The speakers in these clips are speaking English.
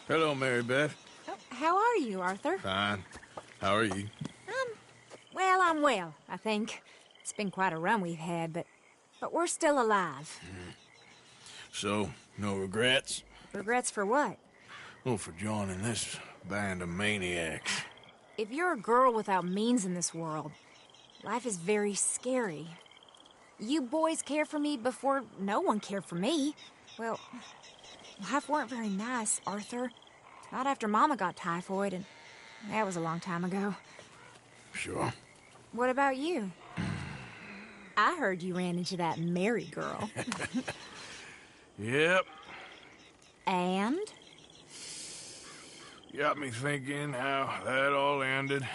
Hello, Mary Beth. Oh, how are you, Arthur? Fine. How are you? Well, I'm well, I think. It's been quite a run we've had, but we're still alive. So, no regrets? Regrets for what? Well, for joining this band of maniacs. If you're a girl without means in this world, life is very scary. You boys cared for me before no one cared for me. Well, life weren't very nice, Arthur. Not after Mama got typhoid, and that was a long time ago. Sure. What about you? I heard you ran into that Mary girl. Yep. And? Got me thinking how that all ended.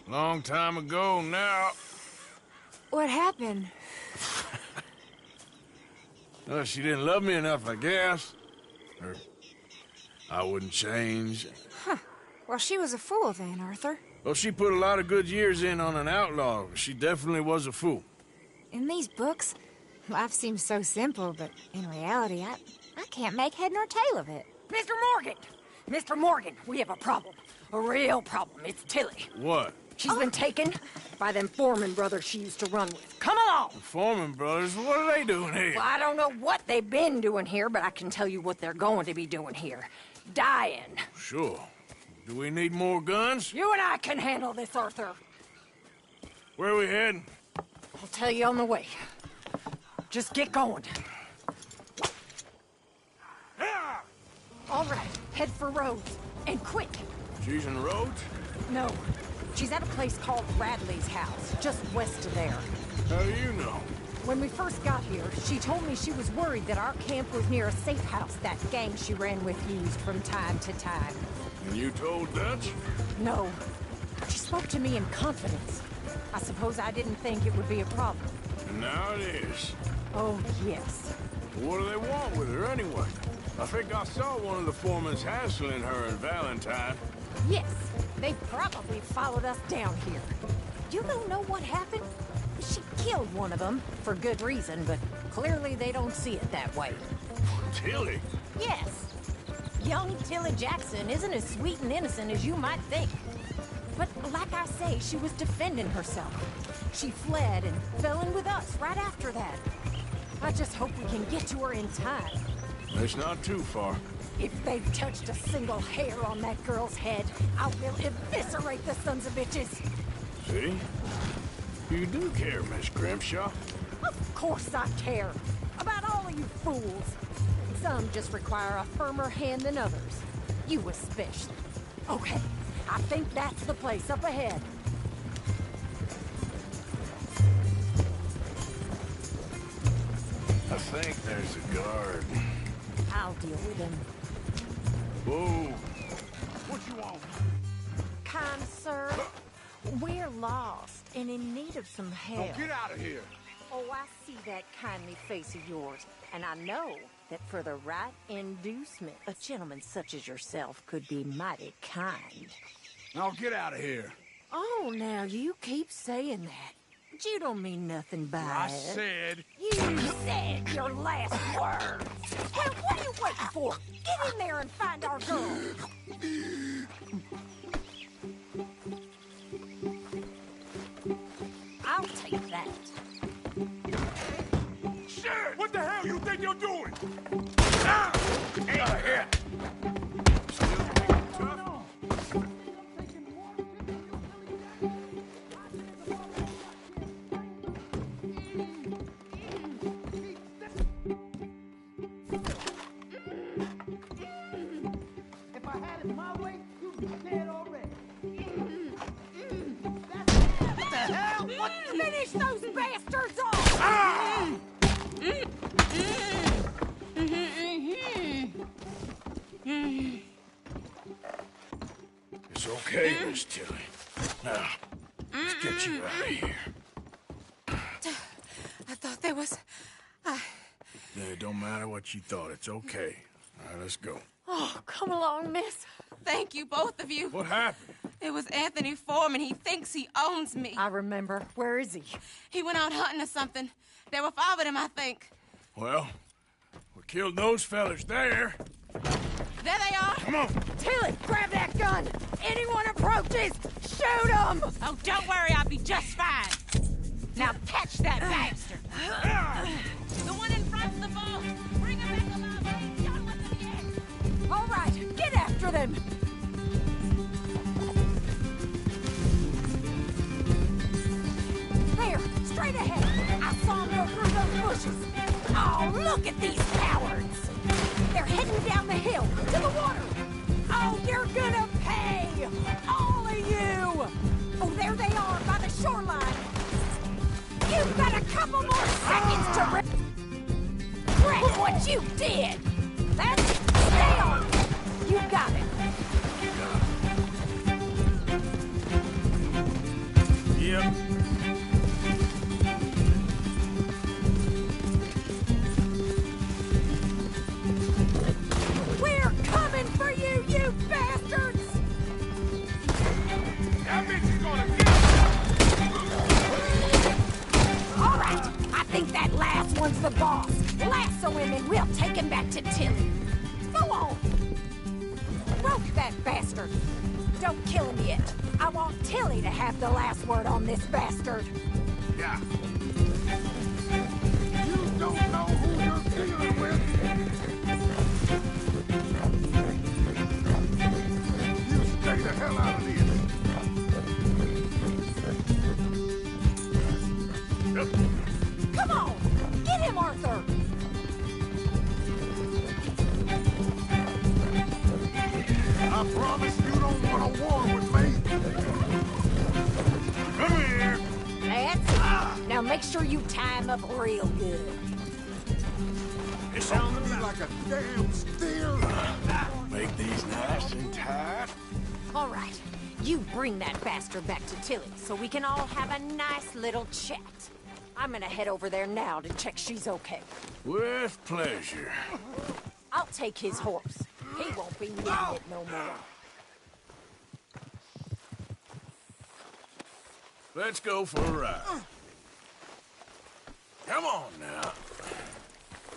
Long time ago now. What happened? Well, she didn't love me enough, I guess. Or I wouldn't change. Huh. Well, she was a fool then, Arthur. Well, she put a lot of good years in on an outlaw. She definitely was a fool. In these books, life seems so simple, but in reality, I can't make head nor tail of it. Mr. Morgan! Mr. Morgan, we have a problem. A real problem. It's Tilly. What? She's been taken by them Foreman brothers she used to run with. Come along! The Foreman brothers, what are they doing here? Well, I don't know what they've been doing here, but I can tell you what they're going to be doing here. Dying. Sure. Do we need more guns? You and I can handle this, Arthur. Where are we heading? I'll tell you on the way. Just get going. All right, head for Rhodes. And quick. She's in Rhodes? No, she's at a place called Radley's house, just west of there. How do you know? When we first got here, she told me she was worried that our camp was near a safe house that gang she ran with used from time to time. And you told Dutch? No. She spoke to me in confidence. I suppose I didn't think it would be a problem. And now it is. Oh, yes. What do they want with her anyway? I think I saw one of the foremans hassling her and Valentine. Yes, they probably followed us down here. You don't know what happened? She killed one of them, for good reason, but clearly they don't see it that way. Tilly? Yes. Young Tilly Jackson isn't as sweet and innocent as you might think. But like I say, she was defending herself. She fled and fell in with us right after that. I just hope we can get to her in time. It's not too far. If they've touched a single hair on that girl's head, I will eviscerate the sons of bitches. See? You do care, Miss Grimshaw. Of course I care. About all of you fools. Some just require a firmer hand than others. You especially. Okay, I think that's the place up ahead. I think there's a guard. I'll deal with him. Whoa. What you want? Kind sir, we're lost and in need of some help. Get out of here. Oh, I see that kindly face of yours, and I know that for the right inducement, a gentleman such as yourself could be mighty kind. Now get out of here. Oh, now you keep saying that. But you don't mean nothing by I it. said... You said your last words. Well, what are you waiting for? Get in there and find our girl. I'll take that. Shit! What the hell you think you're doing? Ah! Get out of here! Still thinking tough? If I had it my way, you'd be dead already. What the hell? What? Finish those bastards off! Ah! It's okay, Miss Tilly. Now, let's get you out of here. I thought there was... Yeah, it don't matter what you thought. It's okay. All right, let's go. Oh, come along, miss. Thank you, both of you. What happened? It was Anthony Foreman. He thinks he owns me. I remember. Where is he? He went out hunting or something. There were 5 of them, I think. Well, we killed those fellas there. There they are! Come on! Tilly, grab that gun! Anyone approaches, shoot them! Oh, don't worry, I'll be just fine. Now catch that bastard! The one in front's the boss! Bring him back alive! I ain't done with him yet! All right, get after them! There, straight ahead. I saw them go through those bushes. Oh, look at these cowards! They're heading down the hill, to the water. Oh, you're gonna pay! All of you! Oh, there they are, by the shoreline. You've got a couple more seconds to regret what you did! That's it! Stay on! You got it! Yep. We're coming for you, you bastards! That bitch is gonna get All right, I think that last one's the boss. Lasso him and we'll take him back to Tilly. Go on! Rope that bastard! Don't kill him yet. I want Tilly to have the last word on this bastard. Yeah. You don't know who you're dealing with. You stay the hell out of here. Come on! Get him, Arthur! I promise you don't want a war with me. Come here. That's it. Now make sure you tie him up real good. It sounds to me like a damn steer. Make these nice and tight. All right, you bring that bastard back to Tilly so we can all have a nice little chat. I'm gonna head over there now to check she's okay. With pleasure. I'll take his horse. He won't be needing it no more. Let's go for a ride. Come on now.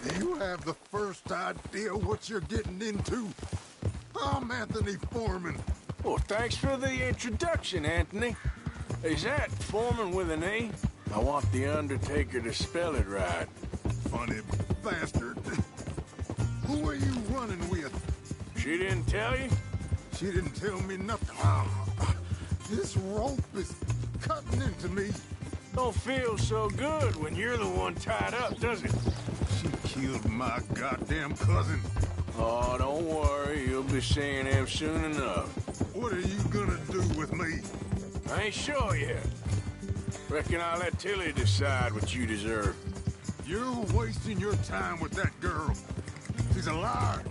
Do you have the first idea what you're getting into? I'm Anthony Foreman. Well, thanks for the introduction, Anthony. Is that Foreman with an E? I want the Undertaker to spell it right. Funny bastard. Who are you running with? She didn't tell you? She didn't tell me nothing. This rope is cutting into me. Don't feel so good when you're the one tied up, does it? She killed my goddamn cousin. Oh, don't worry. You'll be seeing him soon enough. What are you gonna do with me? I ain't sure yet. Reckon I'll let Tilly decide what you deserve. You're wasting your time with that girl. She's a liar.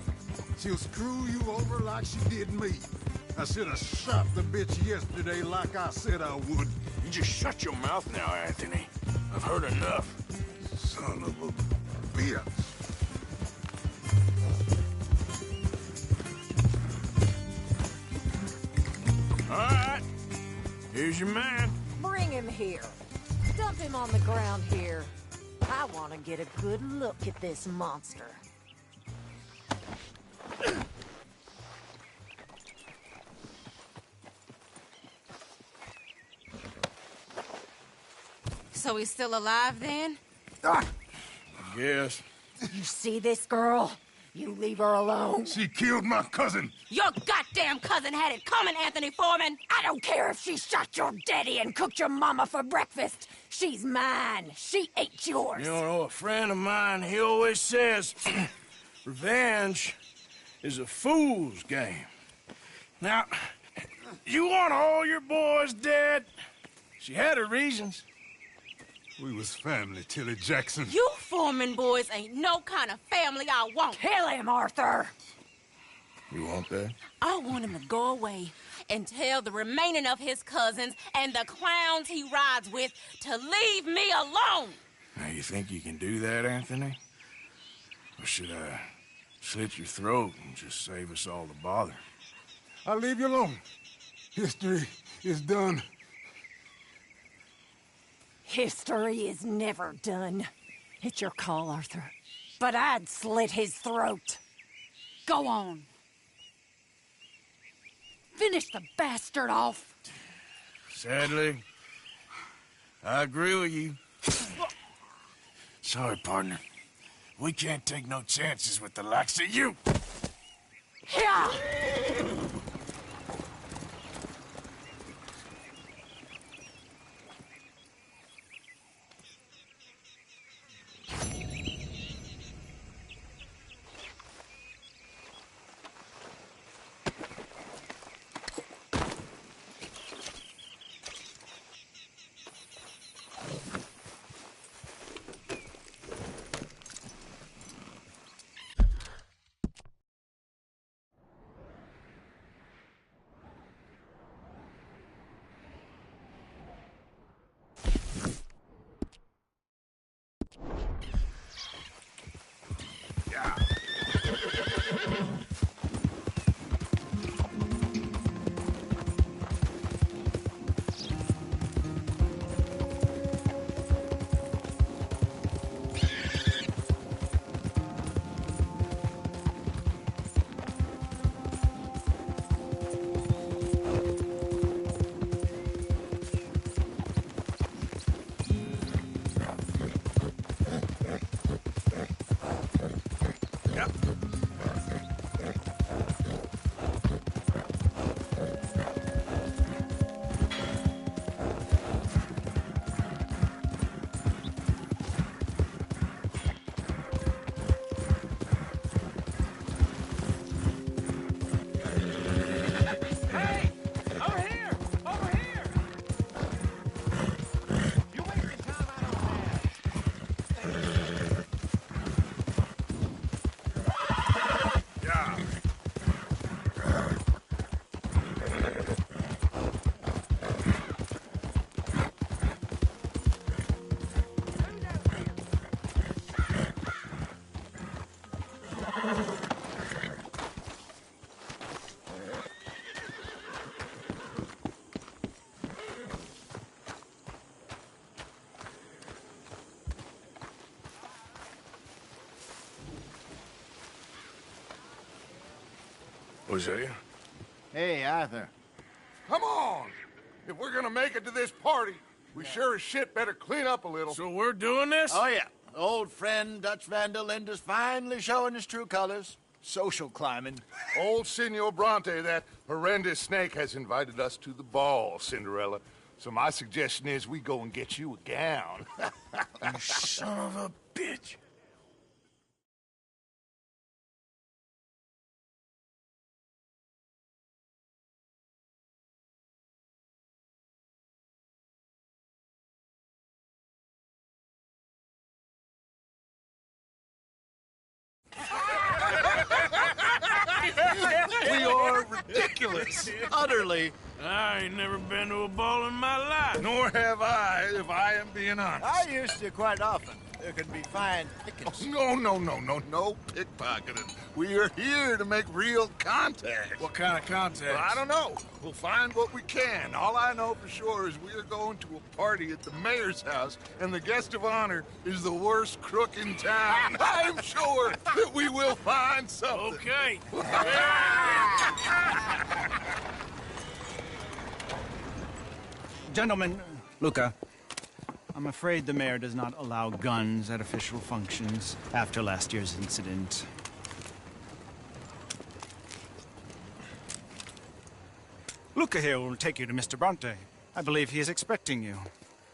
She'll screw you over like she did me. I should have shot the bitch yesterday like I said I would. You just shut your mouth now, Anthony. I've heard enough. Son of a bitch. All right. Here's your man. Bring him here. Dump him on the ground here. I want to get a good look at this monster. So he's still alive then? I guess. You see this girl? You leave her alone. She killed my cousin. Your goddamn cousin had it coming, Anthony Foreman! I don't care if she shot your daddy and cooked your mama for breakfast. She's mine. She ate yours. You know, a friend of mine, he always says, revenge is a fool's game. Now, you want all your boys dead? She had her reasons. We was family, Tilly Jackson. You Foreman boys ain't no kind of family I want. Kill him, Arthur. You want that? I want him to go away and tell the remaining of his cousins and the clowns he rides with to leave me alone. Now, you think you can do that, Anthony? Or should I slit your throat and just save us all the bother? I'll leave you alone. History is done. History is never done. It's your call, Arthur. But I'd slit his throat. Go on. finish the bastard off. Sadly, I agree with you. Sorry, partner. We can't take no chances with the likes of you. Yeah! Hey! Over here! Over here! You wasting time I don't have. Yeah. Hosea? Hey, Arthur. Come on! If we're gonna make it to this party, we sure as shit better clean up a little. So we're doing this? Oh, yeah. Old friend Dutch Van der Linde's finally showing his true colors. Social climbing. Old Senor Bronte, that horrendous snake, has invited us to the ball, Cinderella. So my suggestion is we go and get you a gown. You son of a bitch. We are ridiculous. Utterly. I ain't never been to a ball in my life. Nor have I, if I am being honest. I used to quite often. There can be fine pickings. No pickpocketing. We are here to make real contact. What kind of contact? Well, I don't know. We'll find what we can. All I know for sure is we are going to a party at the mayor's house, and the guest of honor is the worst crook in town. I'm sure that we will find something. Okay. Gentlemen, Luca, I'm afraid the mayor does not allow guns at official functions after last year's incident. Luca here will take you to Mr. Bronte. I believe he is expecting you.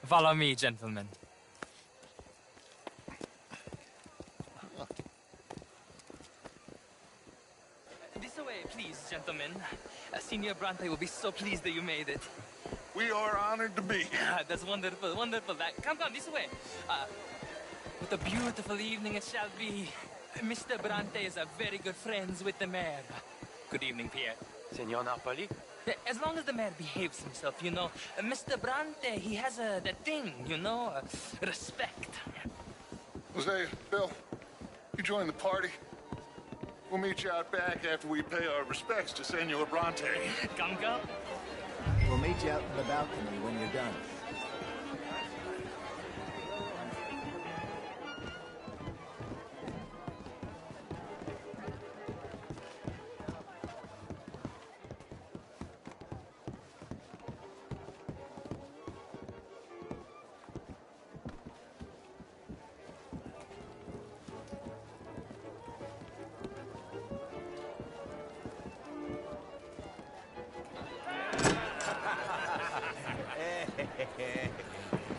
Follow me, gentlemen. This way, please, gentlemen. Senior Bronte will be so pleased that you made it. We are honored to be here. That's wonderful, wonderful. Come, this way. What a beautiful evening it shall be. Mr. Bronte is a very good friends with the mayor. Good evening, Pierre. Senor Napoli? As long as the mayor behaves himself, you know. Mr. Bronte, he has that thing, you know, respect. Hosea, Bill, you join the party. We'll meet you out back after we pay our respects to Senor Bronte. Come. We'll meet you out in the balcony when you're done.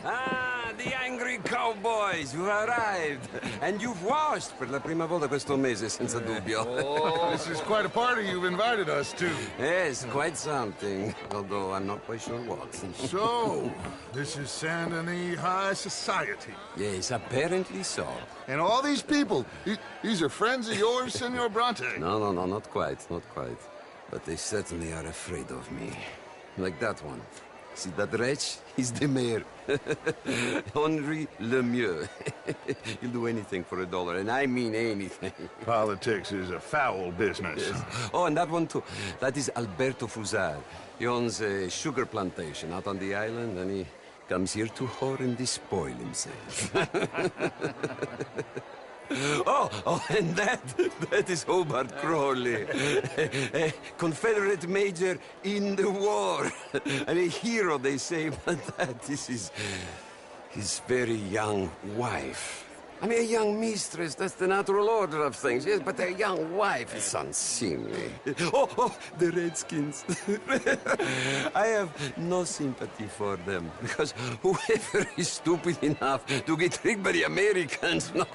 Ah, the angry cowboys, you've arrived. And you've washed per la prima volta questo mese, senza dubbio. This is quite a party you've invited us to. Yes, quite something. Although I'm not quite sure what. So, this is Saint Denis High Society. Yes, apparently so. And all these people, these are friends of yours, Senor Bronte? No, not quite, not quite. But they certainly are afraid of me. Like that one. See that wretch? He's the mayor. Henri Lemieux. He'll do anything for $1, and I mean anything. Politics is a foul business. Yes. Oh, and that one too. That is Alberto Fusar. He owns a sugar plantation out on the island, and he comes here to whore and despoil himself. Oh, and that is Hobart Crawley, a Confederate major in the war, and a hero, they say, but that is his very young wife. I mean, a young mistress, that's the natural order of things, yes, but a young wife is unseemly. Oh, the Redskins. I have no sympathy for them, because whoever is stupid enough to get tricked by the Americans, no,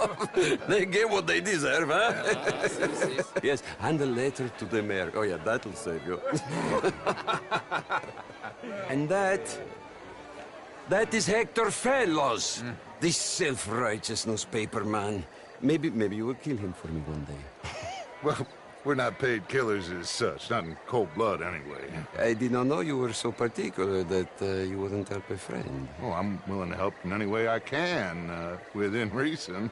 they get what they deserve, huh? Yes, and a letter to the mayor. Oh, yeah, that'll save you. And that is Hector Fellows. This self-righteous newspaper man. Maybe you will kill him for me one day. Well, we're not paid killers as such, not in cold blood anyway. I did not know you were so particular that you wouldn't help a friend. Oh, I'm willing to help in any way I can, within reason.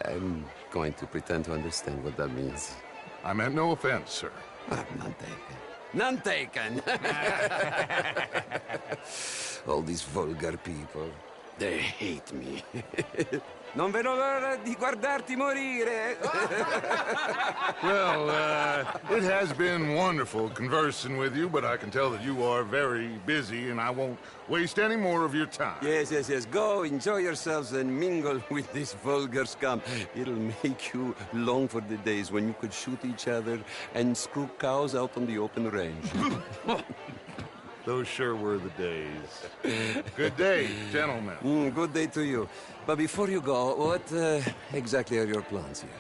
I'm going to pretend to understand what that means. I meant no offense, sir. None taken. None taken! All these vulgar people. They hate me. Non vedo l'ora di guardarti morire. Well, it has been wonderful conversing with you, but I can tell that you are very busy, and I won't waste any more of your time. Yes. Go, enjoy yourselves, and mingle with this vulgar scum. It'll make you long for the days when you could shoot each other and screw cows out on the open range. Those sure were the days. Good day, gentlemen. Good day to you. But before you go, what exactly are your plans here?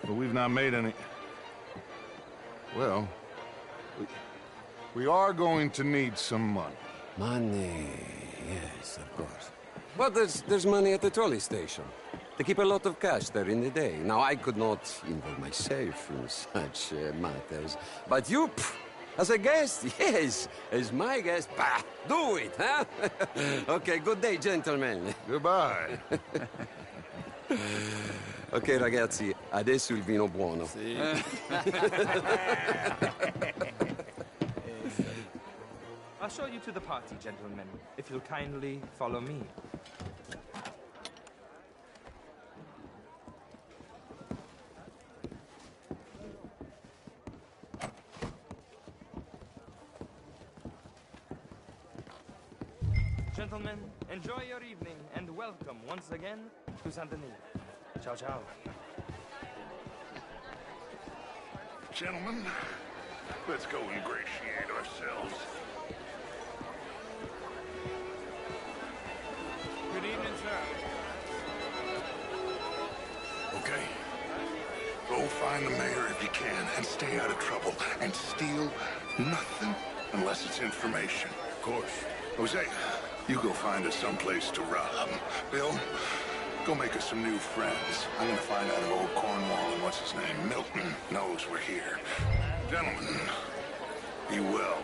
Well, we've not made any... Well, we are going to need some money. Money, yes, of course. Well, there's money at the trolley station. They keep a lot of cash there in the day. Now, I could not involve myself in such matters. But you... As a guest? Yes. As my guest? Bah, do it, huh? Okay, good day, gentlemen. Goodbye. Ok, ragazzi, adesso il vino buono. Sì. I'll show you to the party, gentlemen, if you'll kindly follow me. Gentlemen, enjoy your evening, and welcome once again to Saint Denis. Ciao, ciao. Gentlemen, let's go ingratiate ourselves. Good evening, sir. Okay. Go find the mayor if you can, and stay out of trouble. And steal nothing unless it's information. Of course. Jose, you go find us someplace to rob. Bill, go make us some new friends. I'm gonna find out if old Cornwall and what's his name, Milton, knows we're here. Gentlemen, be well.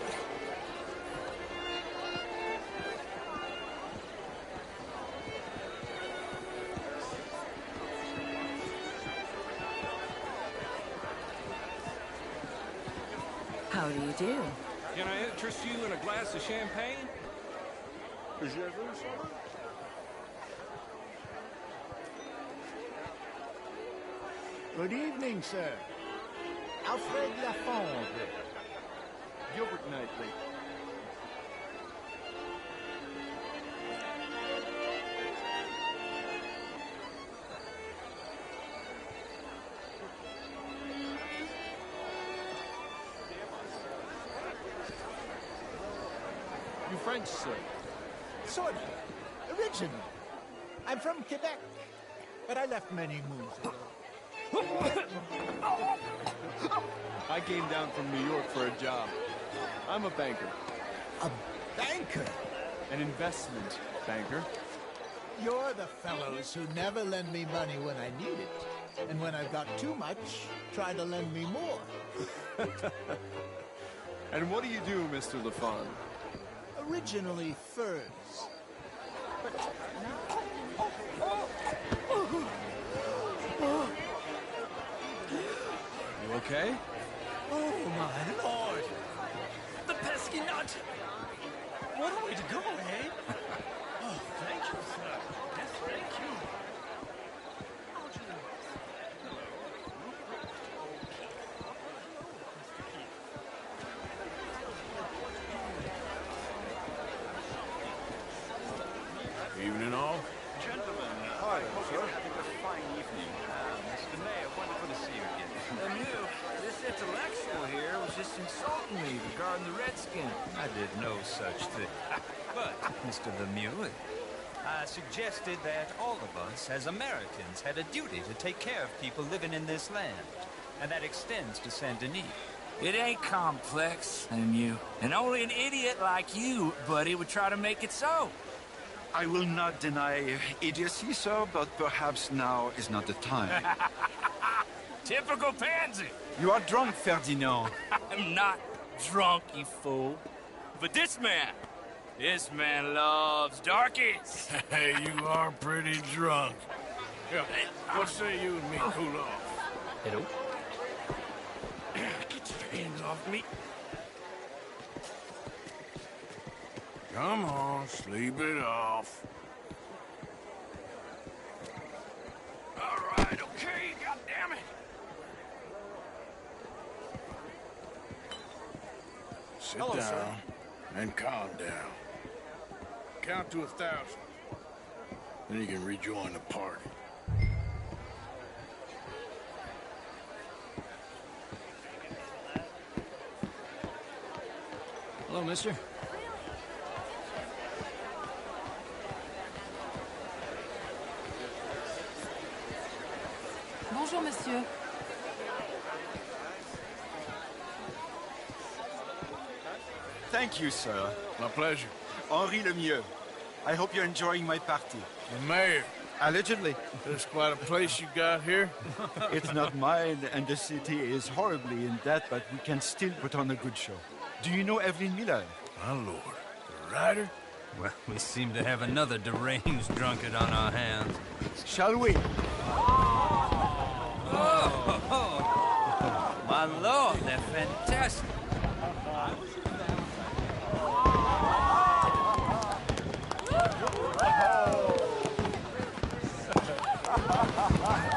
How do you do? Can I interest you in a glass of champagne? Good evening, sir. Alfred Lafondre. Gilbert Knightley. You French, sir? Sort of. Originally. I'm from Quebec, but I left many moons ago. I came down from New York for a job. I'm a banker. A banker? An investment banker. You're the fellows who never lend me money when I need it. And when I've got too much, try to lend me more. And what do you do, Mr. LaFawn? Originally furs. But You okay? oh my lord! The pesky nut! What a way to go, eh? Oh, thank you, sir. Yes, thank you. Evening all. Gentlemen, I hope you're having a fine evening. Mr. Mayor, wonderful to see you again. This intellectual here was just insulting me regarding the Redskin. I did no such thing. But, Mr. Lemieux, I suggested that all of us, as Americans, had a duty to take care of people living in this land. And that extends to Saint Denis. It ain't complex, Lemieux. And only an idiot like you, buddy, would try to make it so. I will not deny idiocy, sir, but perhaps now is not the time. Typical pansy. You are drunk, Ferdinand. I'm not drunk, you fool. But this man loves darkies. Hey, you are pretty drunk. Yeah, what say you and me cool off? Hello? Get your hands off me. Come on, sleep it off. All right, okay, goddammit. Sit Hello, down sir. and calm down. Count to 1,000. Then you can rejoin the party. Hello, mister. Bonjour, monsieur. Thank you, sir. My pleasure. Henri Lemieux. I hope you're enjoying my party. The mayor. Allegedly. There's quite a place you got here. It's not mine, and the city is horribly in debt, but we can still put on a good show. Do you know Evelyn Miller? My lord. The writer? Well, we seem to have another deranged drunkard on our hands. Shall we? Oh, my lord, they're fantastic.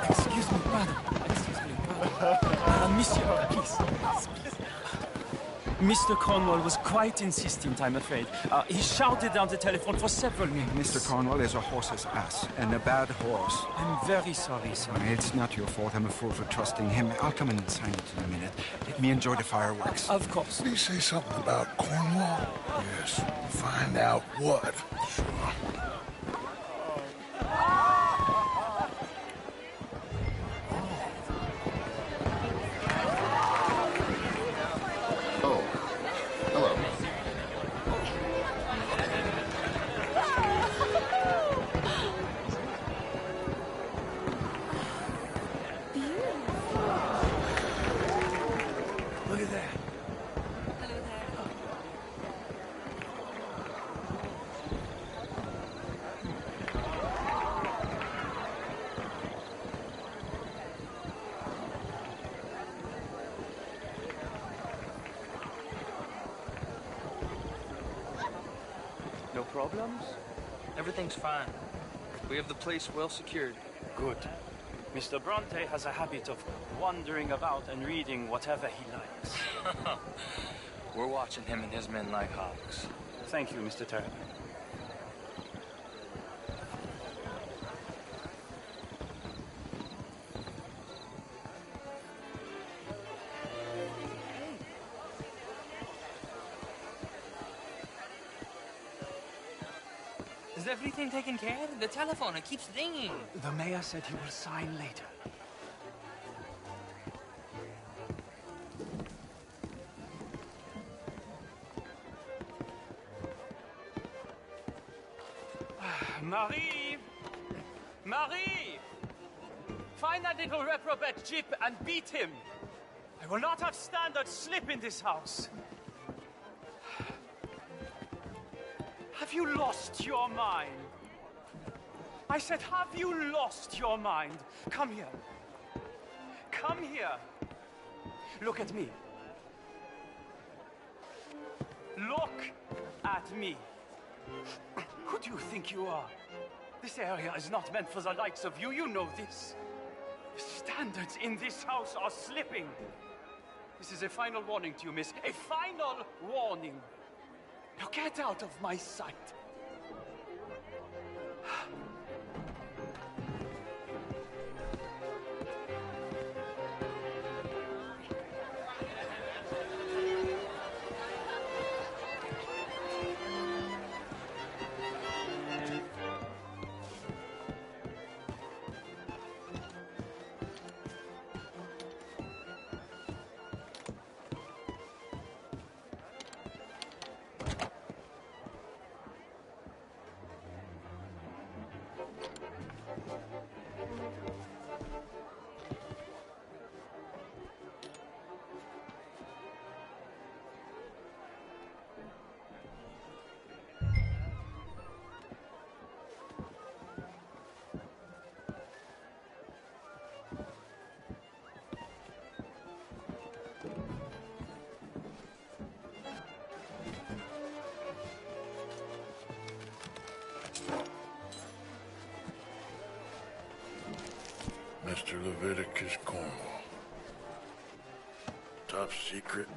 Excuse me, brother. Excuse me, brother. Monsieur, please. Mr. Cornwall was quite insistent, I'm afraid. He shouted down the telephone for several minutes. Mr. Cornwall is a horse's ass, and a bad horse. I'm very sorry, sir. It's not your fault. I'm a fool for trusting him. I'll come and sign it in a minute. Let me enjoy the fireworks. Of course. Did he say something about Cornwall? Yes. Find out what. Sure. Look at that. No problems? Everything's fine. We have the place well secured. Good. Mr. Bronte has a habit of wandering about and reading whatever he likes. We're watching him and his men like hawks. Thank you, Mr. Turner. Is everything taken care of? The telephone, it keeps ringing. The mayor said he will sign later. Marie! Marie! Find that little reprobate Jip and beat him. I will not have standard slip in this house. Have you lost your mind? I said, have you lost your mind? Come here. Come here. Look at me. Look at me. Who do you think you are? This area is not meant for the likes of you. You know this. The standards in this house are slipping. This is a final warning to you, miss. A final warning. Now get out of my sight. Mr. Leviticus Cornwall. Top secret.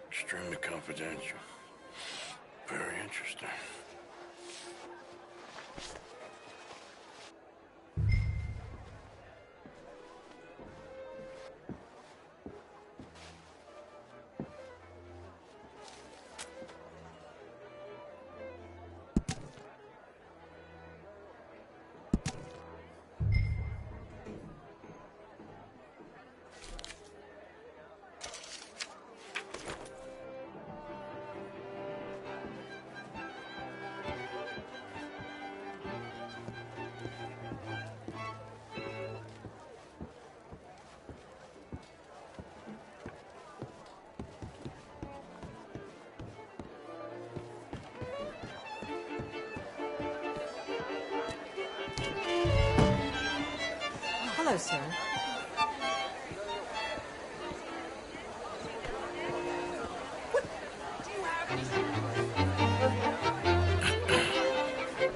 Extremely confidential. Very interesting. Hello, sir.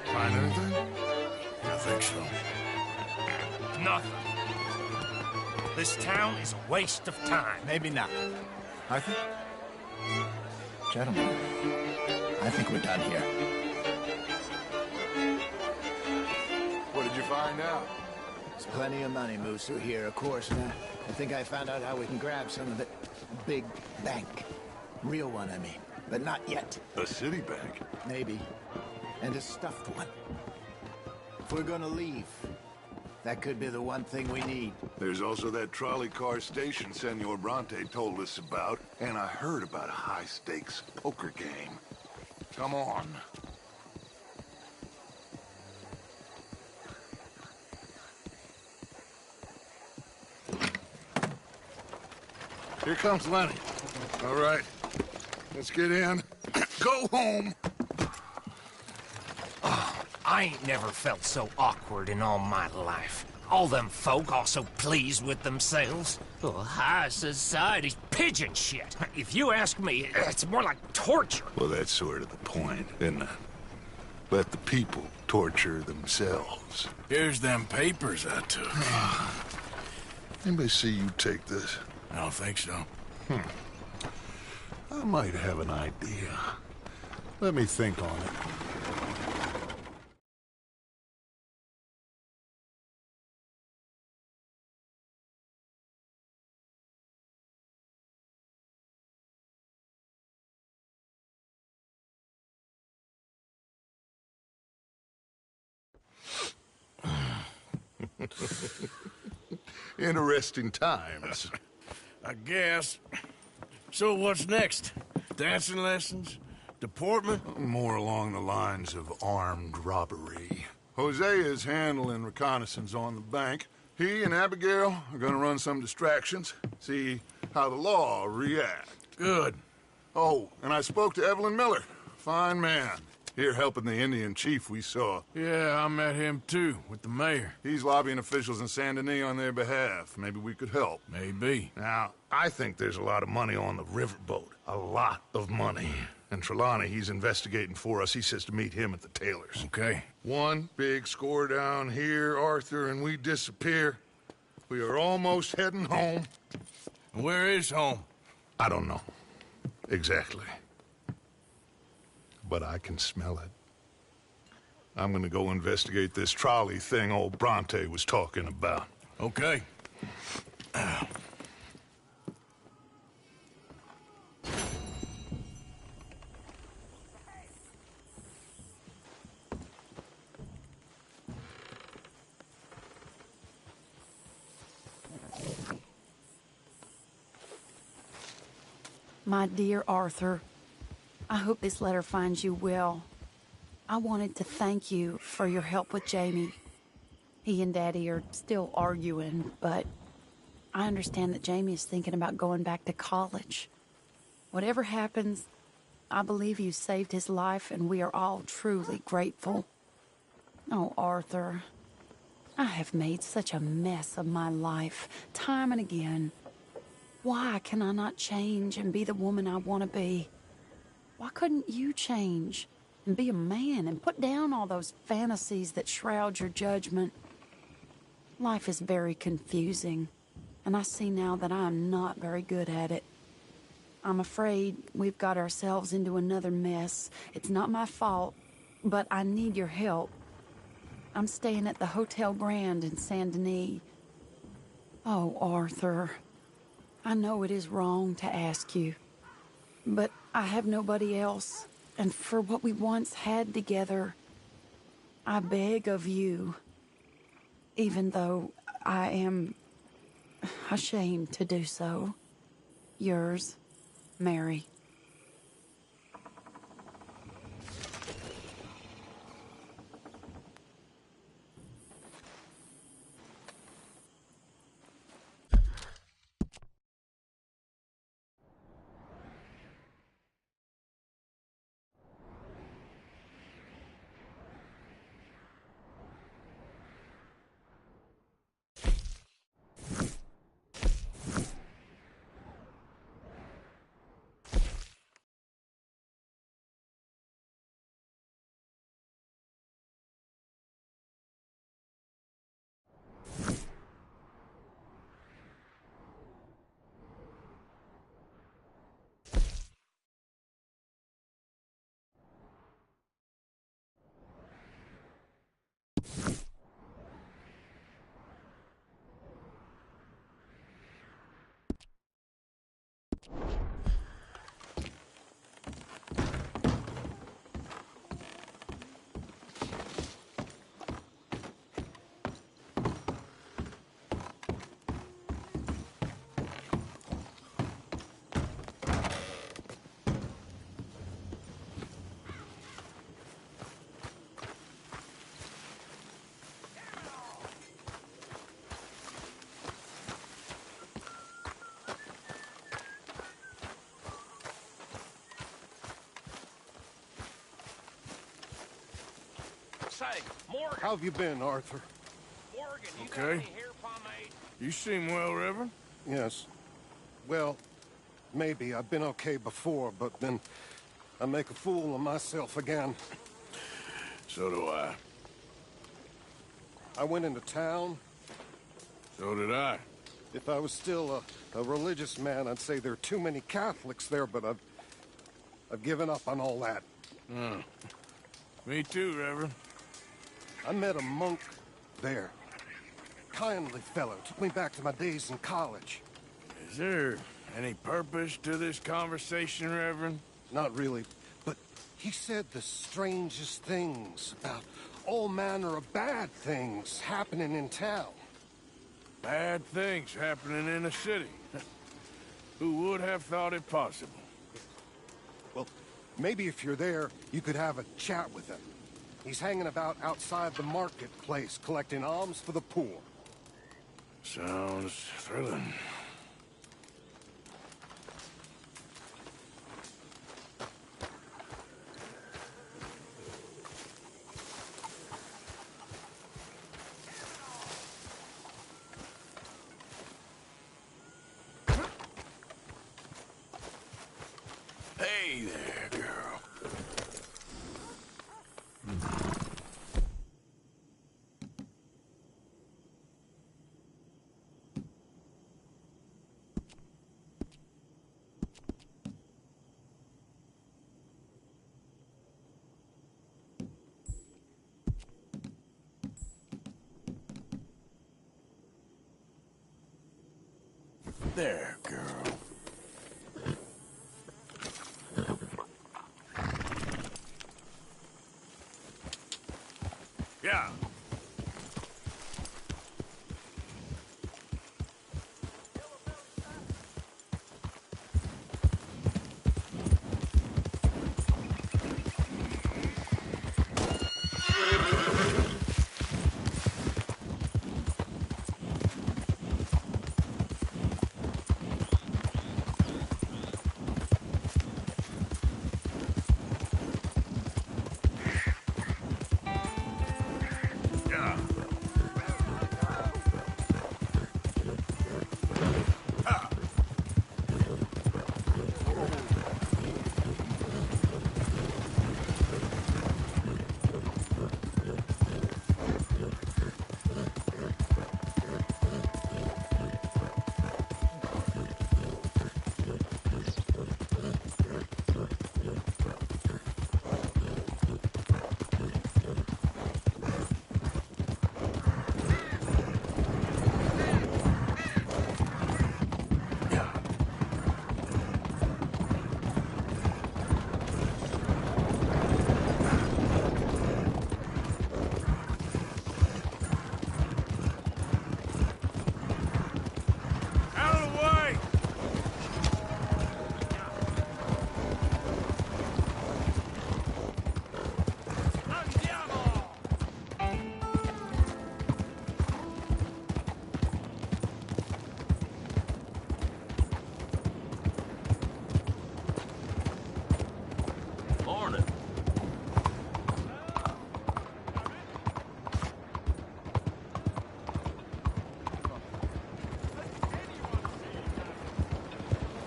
Find anything? I think so. Nothing. This town is a waste of time. Maybe not. I think... Gentlemen, I think we're done here. What did you find out? There's plenty of money moves through here, of course, and I think I found out how we can grab some of it. A big bank. Real one, I mean. But not yet. A city bank? Maybe. And a stuffed one. If we're gonna leave, that could be the one thing we need. There's also that trolley car station Senor Bronte told us about, and I heard about a high-stakes poker game. Come on. Here comes Lenny. All right, let's get in. Go home. I ain't never felt so awkward in all my life. All them folk all so pleased with themselves. Oh, high society's pigeon shit. If you ask me, it's more like torture. Well, that's sort of the point, isn't it? Let the people torture themselves. Here's them papers I took. Anybody see you take this? I don't think so. I might have an idea. Let me think on it. Interesting times. I guess. So what's next? Dancing lessons? Deportment? More along the lines of armed robbery. Hosea is handling reconnaissance on the bank. He and Abigail are gonna run some distractions, see how the law reacts. Good. Oh, and I spoke to Evelyn Miller. Fine man. Here helping the Indian chief we saw. Yeah, I met him too, with the mayor. He's lobbying officials in Saint Denis on their behalf. Maybe we could help. Maybe. Now, I think there's a lot of money on the riverboat. A lot of money. And Trelawney, he's investigating for us. He says to meet him at the Taylor's. Okay. One big score down here, Arthur, and we disappear. We are almost heading home. Where is home? I don't know. Exactly. But I can smell it. I'm gonna go investigate this trolley thing old Bronte was talking about. Okay. My dear Arthur, I hope this letter finds you well. I wanted to thank you for your help with Jamie. He and Daddy are still arguing, but I understand that Jamie is thinking about going back to college. Whatever happens, I believe you saved his life, and we are all truly grateful. Oh, Arthur, I have made such a mess of my life, time and again. Why can I not change and be the woman I want to be? Why couldn't you change and be a man and put down all those fantasies that shroud your judgment? Life is very confusing, and I see now that I am not very good at it. I'm afraid we've got ourselves into another mess. It's not my fault, but I need your help. I'm staying at the Hotel Grand in Saint Denis. Oh, Arthur, I know it is wrong to ask you, but I have nobody else, and for what we once had together, I beg of you, even though I am ashamed to do so. Yours, Mary. Say, Morgan. How have you been, Arthur? Morgan, you got Okay. any hair pomade? You seem well, Reverend. Yes. Well, maybe. I've been okay before, but then I make a fool of myself again. So do I. I went into town. So did I. If I was still a religious man, I'd say there are too many Catholics there, but I've given up on all that. Me too, Reverend. I met a monk there. Kindly fellow. Took me back to my days in college. Is there any purpose to this conversation, Reverend? Not really, but He said the strangest things about all manner of bad things happening in town. Bad things happening in the city. Who would have thought it possible? Well, maybe if you're there, you could have a chat with him. He's hanging about outside the marketplace, collecting alms for the poor. Sounds thrilling. Hey there, girl. There, girl. Yeah.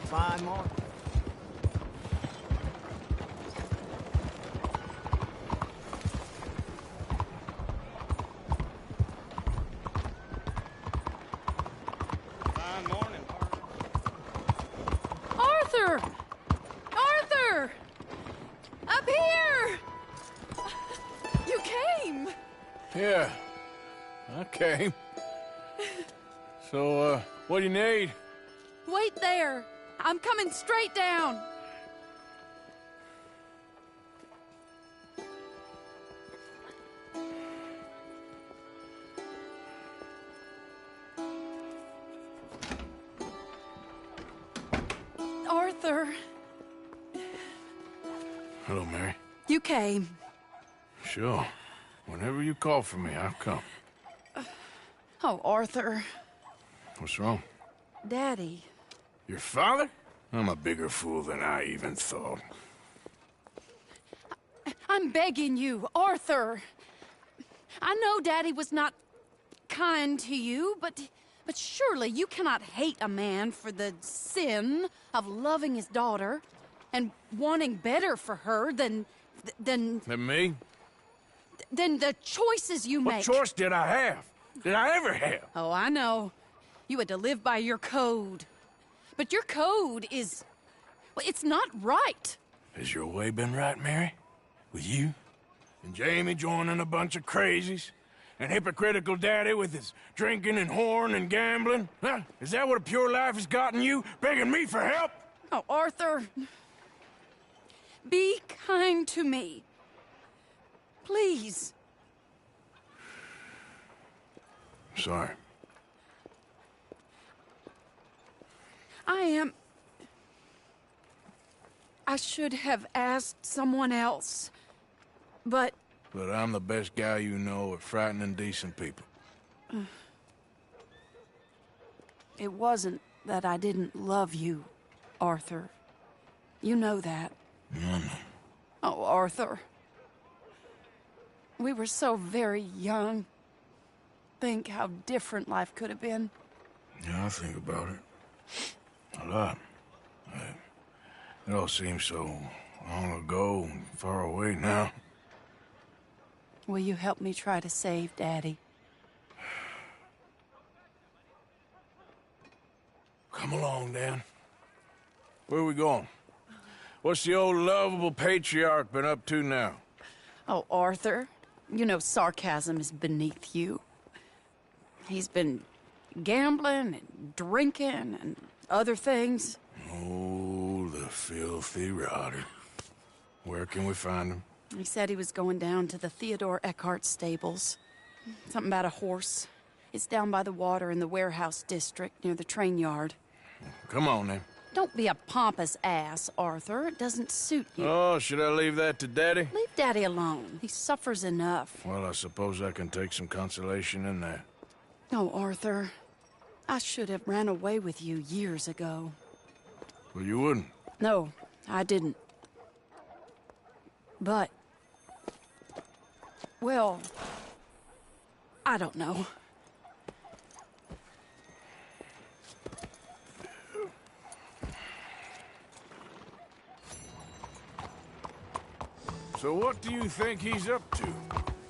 Fine, Mark. Fine morning. Arthur! Arthur! Up here! You came! Yeah, I came. So, what do you need? Wait there! I'm coming straight down! Arthur, Hello, Mary. you came. Sure. Whenever you call for me, I'll come. Oh, Arthur. What's wrong? Daddy. Your father? I'm a bigger fool than I even thought. I'm begging you, Arthur. I know Daddy was not kind to you, but surely you cannot hate a man for the sin of loving his daughter and wanting better for her than Than me? than the choices you What make. choice did I have? Did I ever have? Oh, I know. You had to live by your code. But your code is... well, it's not right. Has your way been right, Mary? With you? And Jamie joining a bunch of crazies? And hypocritical daddy with his drinking and whoring and gambling? Huh? Is that what a pure life has gotten you? Begging me for help? Oh, Arthur. Be kind to me. Please. Sorry. I should have asked someone else, but... But I'm the best guy you know at frightening decent people. It wasn't that I didn't love you, Arthur. You know that. Oh, Arthur. We were so very young. Think how different life could have been. Yeah, I think about it. A lot. It all seems so long ago and far away now. Will you help me try to save Daddy? Come along, Dan. Where are we going? What's the old lovable patriarch been up to now? Oh, Arthur, you know sarcasm is beneath you. He's been gambling and drinking and other things. Oh, the filthy rotter. Where can we find him? He said he was going down to the Theodore Eckhart stables. Something about a horse. It's down by the water in the warehouse district near the train yard. Come on, then. Don't be a pompous ass, Arthur. It doesn't suit you. Oh, should I leave that to Daddy? Leave Daddy alone. He suffers enough. Well, I suppose I can take some consolation in that. Oh, Arthur. I should have ran away with you years ago. Well, you wouldn't. No, I didn't. But... well... I don't know. So what do you think he's up to?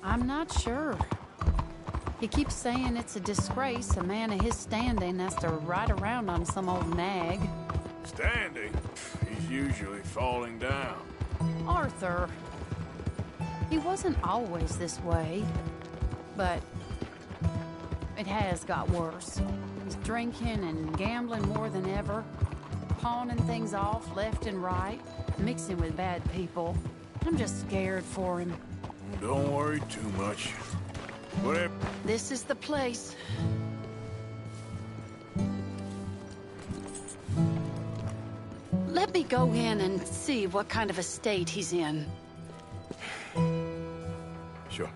I'm not sure. He keeps saying it's a disgrace a man of his standing has to ride around on some old nag. Standing? He's usually falling down. Arthur. He wasn't always this way, but it has got worse. He's drinking and gambling more than ever, pawning things off left and right, mixing with bad people. I'm just scared for him. Don't worry too much. Whatever. This is the place. Let me go in and see what kind of a state he's in. Sure.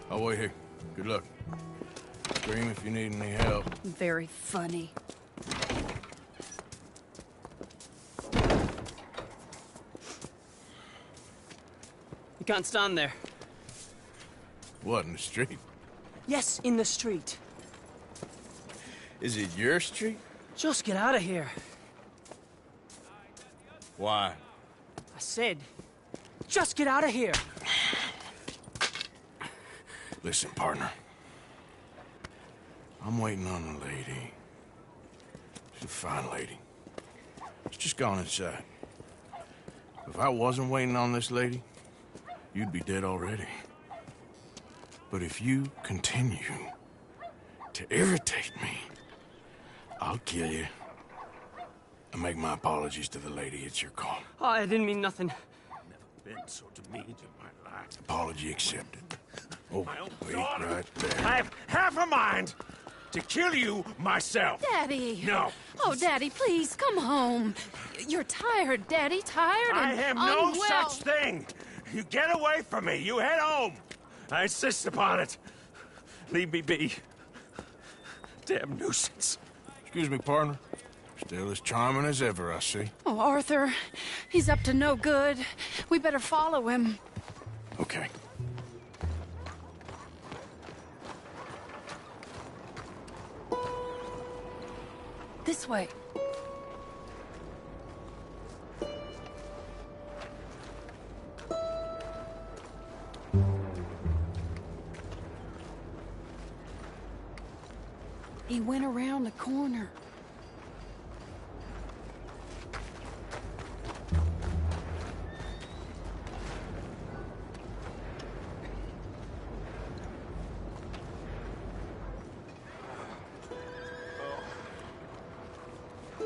I'll wait here. Good luck. Scream if you need any help. Very funny. You can't stand there. What, in the street? Yes, in the street. Is it your street? Just get out of here. Why? I said, just get out of here. Listen, partner. I'm waiting on a lady. She's a fine lady. She's just gone inside. If I wasn't waiting on this lady, you'd be dead already. But if you continue to irritate me, I'll kill you. And make my apologies to the lady. It's your call. Oh, I didn't mean nothing. Never been so demeaned in my life. Apology accepted. Oh, wait right there. I have half a mind to kill you myself. Daddy! No. Oh, Daddy, please, come home. You're tired, Daddy, tired I and have no unwell. such thing. You get away from me. You head home. I insist upon it. Leave me be. Damn nuisance. Excuse me, partner. Still as charming as ever, I see. Oh, Arthur, he's up to no good. We better follow him. Okay. This way. He went around the corner.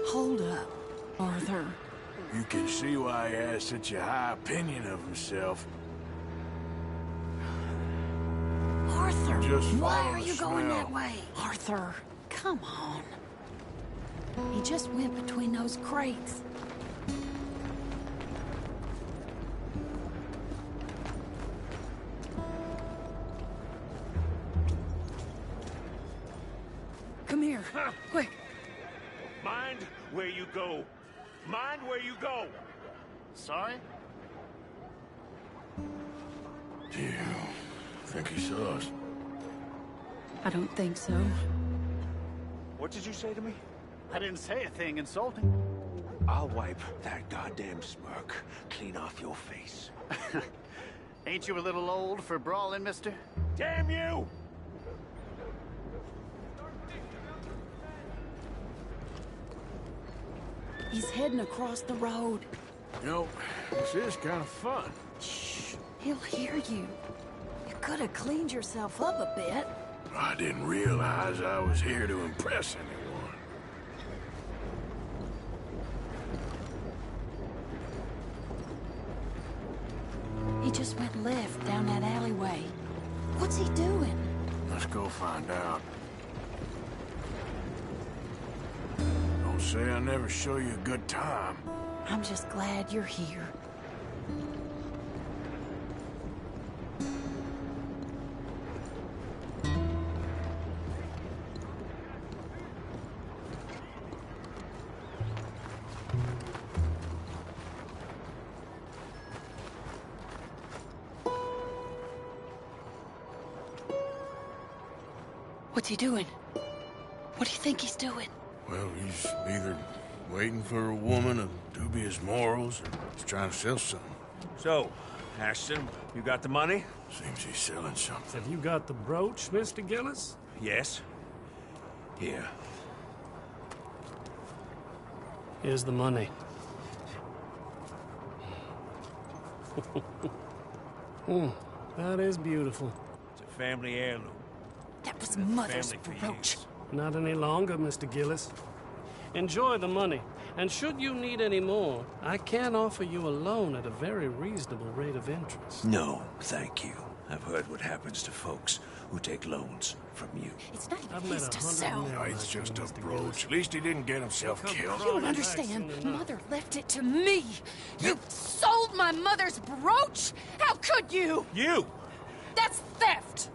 Hold up, Arthur. You can see why he has such a high opinion of himself. Arthur, Just why follow are the you going smell. that way? Arthur, come on. He just went between those crates. Come here, quick. Mind where you go. Mind where you go. Sorry? Damn. Think he saw us. I don't think so. What did you say to me? I didn't say a thing insulting. I'll wipe that goddamn smirk clean off your face. Ain't you a little old for brawling, mister? Damn you! He's heading across the road. You know, this is kind of fun. Shh, he'll hear you. You could have cleaned yourself up a bit. I didn't realize I was here to impress anyone. He just went left down that alleyway. What's he doing? Let's go find out. Don't say I never show you a good time. I'm just glad you're here. What's he doing? What do you think he's doing? Well, he's either waiting for a woman of dubious morals or he's trying to sell something. So, Ashton, you got the money? Seems he's selling something. Have you got the brooch, Mr. Gillis? Yes. Here. Here's the money. That is beautiful. It's a family heirloom. That was Mother's Family for brooch. years. Not any longer, Mr. Gillis. Enjoy the money. And should you need any more, I can offer you a loan at a very reasonable rate of interest. No, thank you. I've heard what happens to folks who take loans from you. It's not I've even met his to 100 sell. men Oh, it's like just you, a Mr. brooch. Gillis. At least he didn't get himself killed. You don't understand. Mother left it to me. You sold my mother's brooch? How could you? You! That's theft.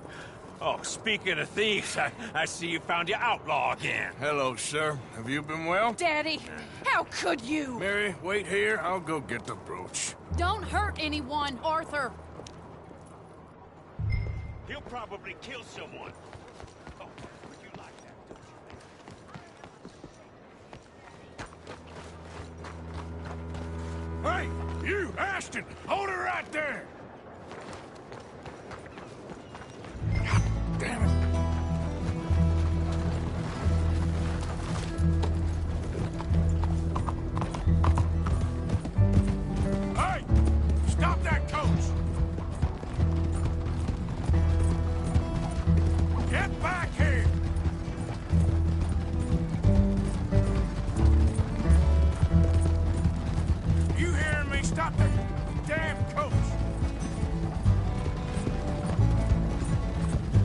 Oh, speaking of thieves, I see you found your outlaw again. Hello, sir. Have you been well? Daddy, how could you? Mary, wait here. I'll go get the brooch. Don't hurt anyone, Arthur. He'll probably kill someone. Oh, would you like that? Hey, you, Ashton! Hold her right there! God damn it. Hey! Stop that coach! Get back here! You hearing me? Stop that damn coach!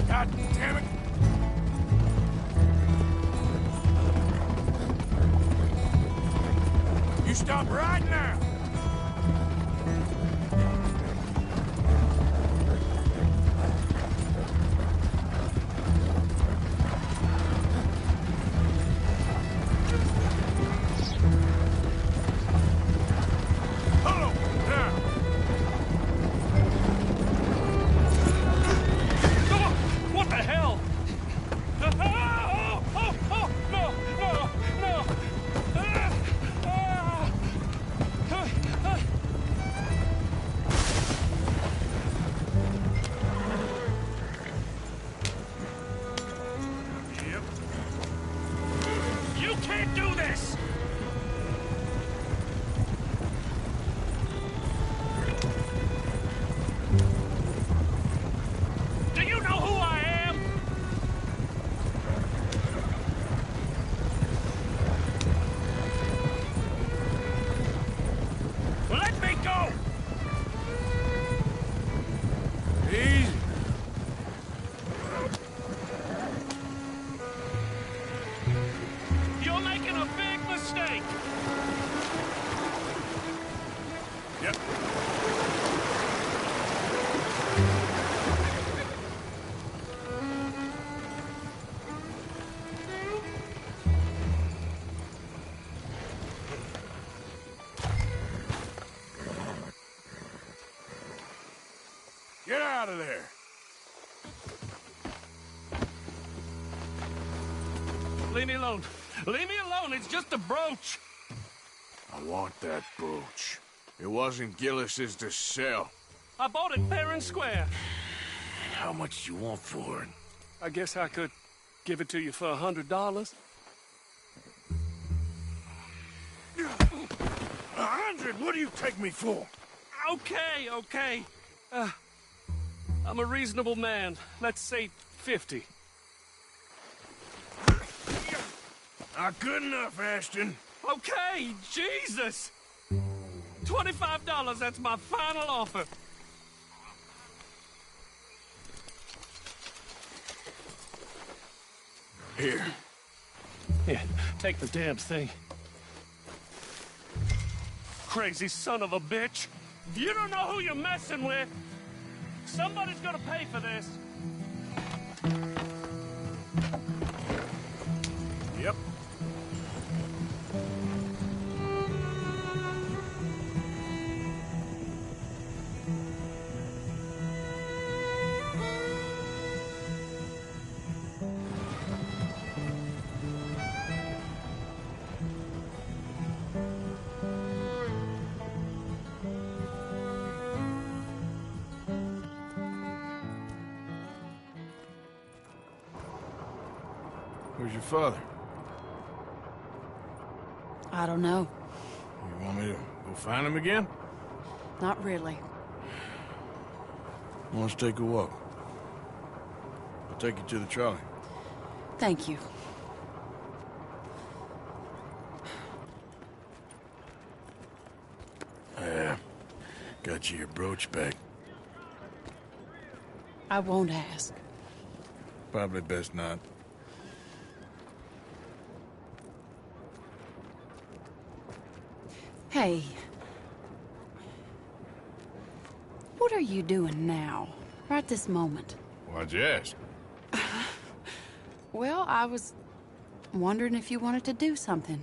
God damn it! You stop right now! Hello, now! What the hell? Oh, oh, oh, no, no, no. out of there. Leave me alone. Leave me alone. It's just a brooch. I want that brooch. It wasn't Gillis's to sell. I bought it fair and square. How much do you want for it? I guess I could give it to you for $100. 100? What do you take me for? Okay, okay. I'm a reasonable man. Let's say 50. Not good enough, Ashton. Okay, Jesus! $25, that's my final offer. Here. Here, take the damn thing. Crazy son of a bitch. You don't know who you're messing with. Somebody's gonna pay for this. Yep. Where's your father? I don't know. You want me to go find him again? Not really. Let's take a walk. I'll take you to the trolley. Thank you. Got you your brooch back. I won't ask. Probably best not. Hey. What are you doing now? Right this moment? Why'd you ask? Well, I was wondering if you wanted to do something.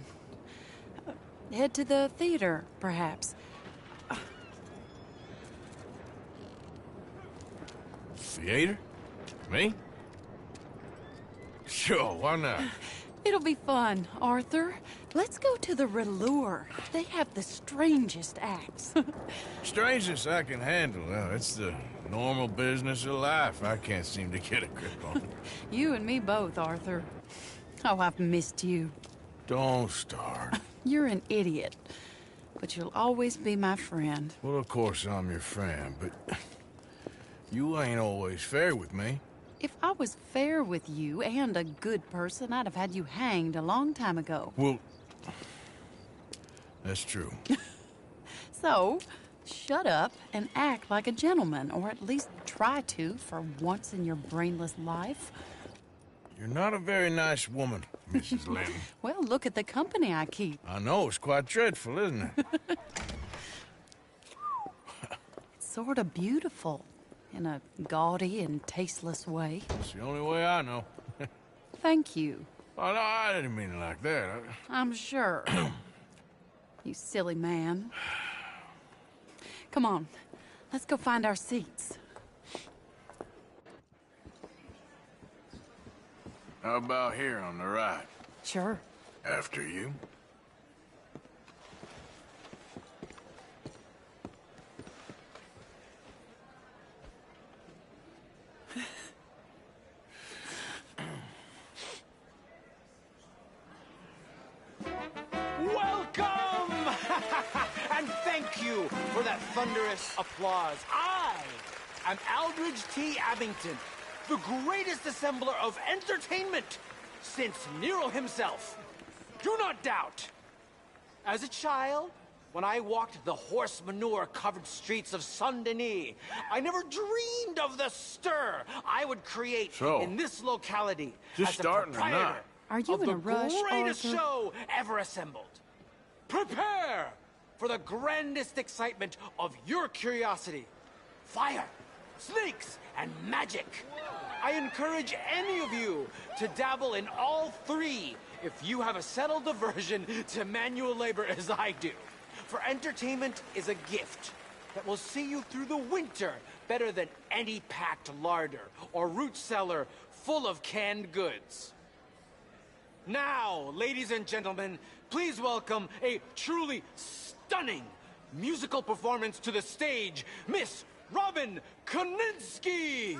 Head to the theater, perhaps. Theater? Me? Sure, why not? It'll be fun, Arthur. Let's go to the Relure. They have the strangest acts. Strangest I can handle. Well, it's the normal business of life. I can't seem to get a grip on it. You and me both, Arthur. Oh, I've missed you. Don't start. You're an idiot, but you'll always be my friend. Well, of course I'm your friend, but you ain't always fair with me. If I was fair with you and a good person, I'd have had you hanged a long time ago. Well, that's true. So, shut up and act like a gentleman, or at least try to for once in your brainless life. You're not a very nice woman, Mrs. Lynn. Well, look at the company I keep. I know, it's quite dreadful, isn't it? Sort of beautiful, in a gaudy and tasteless way. It's the only way I know. Thank you. Oh, no, I didn't mean it like that. I'm sure. You silly man. Come on, let's go find our seats. How about here on the right? Sure. After you. Welcome! And thank you for that thunderous applause. I am Aldridge T. Abington, the greatest assembler of entertainment since Nero himself. Do not doubt. As a child, when I walked the horse manure-covered streets of Saint-Denis, I never dreamed of the stir I would create in this locality just as the starting or not? proprietor Are you of in the a rush, greatest Arthur? show ever assembled. Prepare for the grandest excitement of your curiosity. Fire, snakes, and magic. I encourage any of you to dabble in all three if you have a settled aversion to manual labor as I do. For entertainment is a gift that will see you through the winter better than any packed larder or root cellar full of canned goods. Now, ladies and gentlemen, please welcome a truly stunning musical performance to the stage, Miss Robin Koninsky!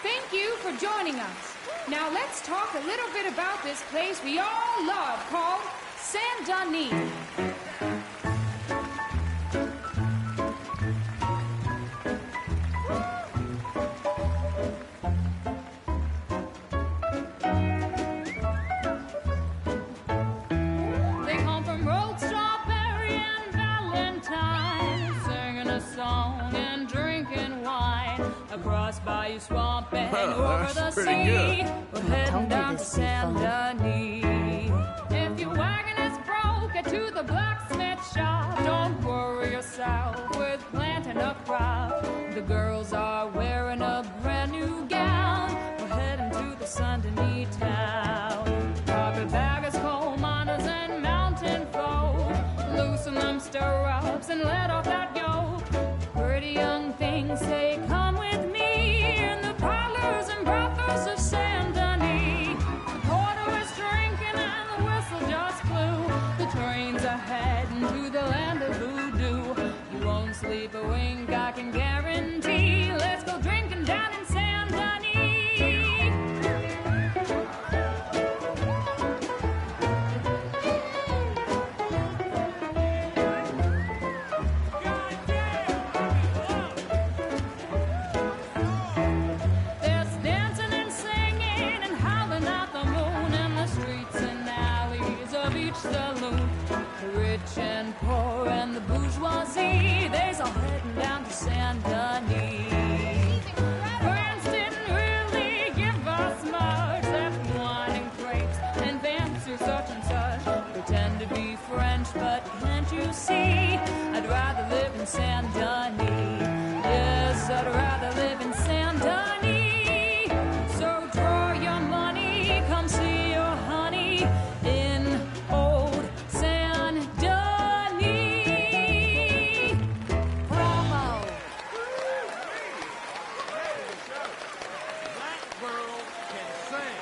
Thank you for joining us. Now let's talk a little bit about this place we all love called Saint Denis. They come from Road Strawberry and Valentine, singing a song and drinking wine across Bayou Swamp and over the sea. We're heading down to Saint Denis. If your wagon is broke, get to the blacksmith shop. Don't worry yourself with planting a crop. The girls are wearing a brand new gown. We're heading to the Saint Denis town. Carpetbaggers, coal miners, and mountain folk, loosen them stirrups and let off that yoke. Pretty young things say, come with me in the parlors and brothels of Saint Denis. The porter is drinking and the whistle just blew. The trains are heading to the land of voodoo. You won't sleep a wink, I can guarantee. Let's go drinking down in Saint Denis. There's dancing and singing and howling at the moon in the streets and alleys of each saloon. The rich and poor and the bourgeoisie, they's all heading down to Saint Denis. France didn't really give us much, except wine and grapes and fancy such and such. Pretend to be French, but can't you see? I'd rather live in Saint Denis. Yes, I'd rather live in Saint Denis. So draw your money, come see your honey in old Saint Denis. Bravo! That girl can sing.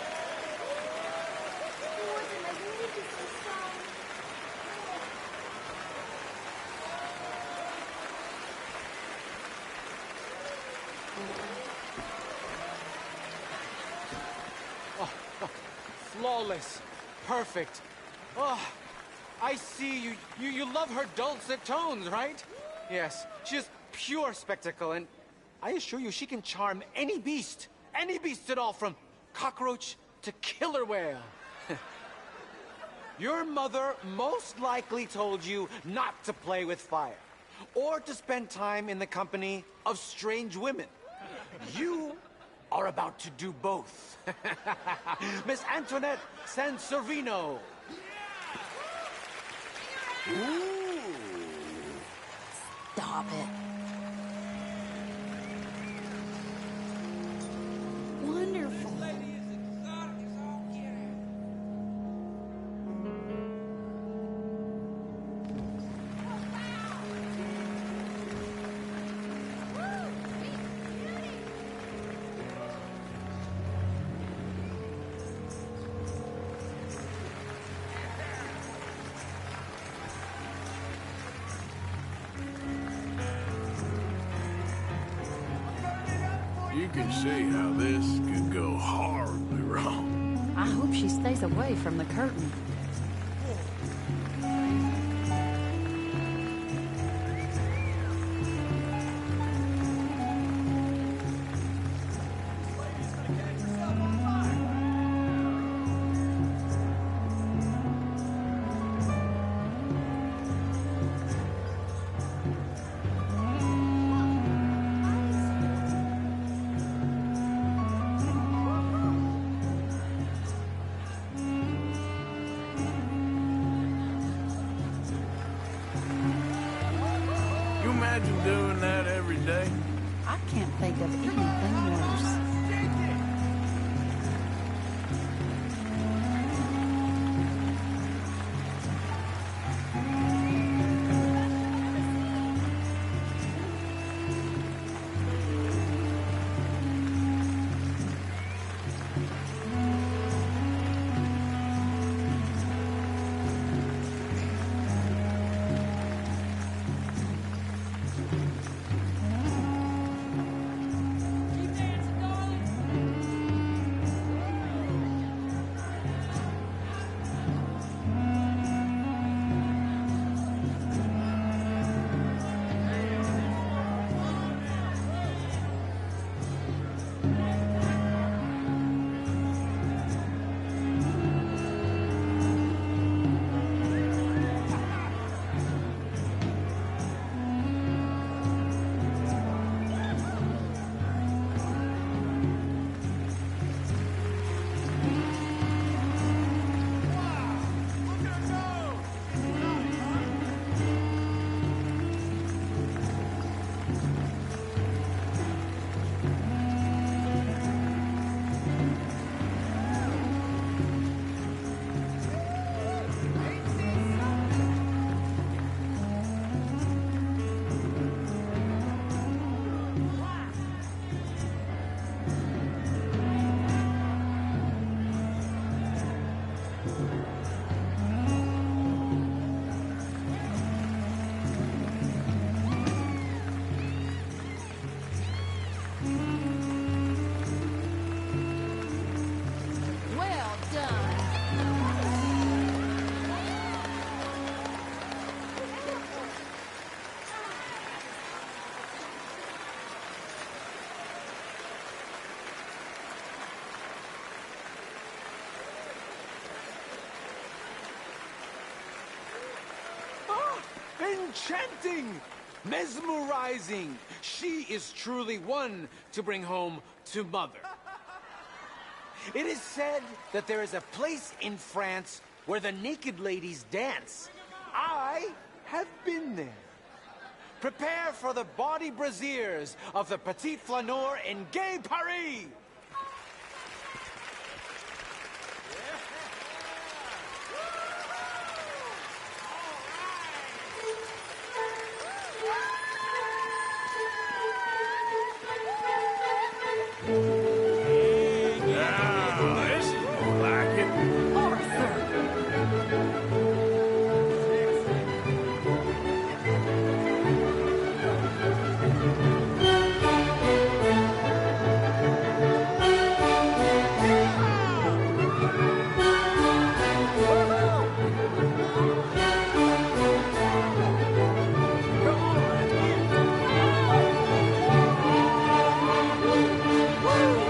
Flawless. Perfect. Oh, I see you. You love her dulcet tones, right? Yes, she's pure spectacle, and I assure you she can charm any beast at all, from cockroach to killer whale. Your mother most likely told you not to play with fire, or to spend time in the company of strange women. You are about to do both. Miss Antoinette Sansorino. Ooh. Stop it. Wonderful. You can see how this could go horribly wrong. I hope she stays away from the curtain. imagine doing that every day? I can't think of anything worse. Well done. Enchanting! Mesmerizing! She is truly one to bring home to mother. It is said that there is a place in France where the naked ladies dance. I have been there. Prepare for the bawdy brassiers of the Petit Flaneur in Gay Paris! This is more like it. Woo!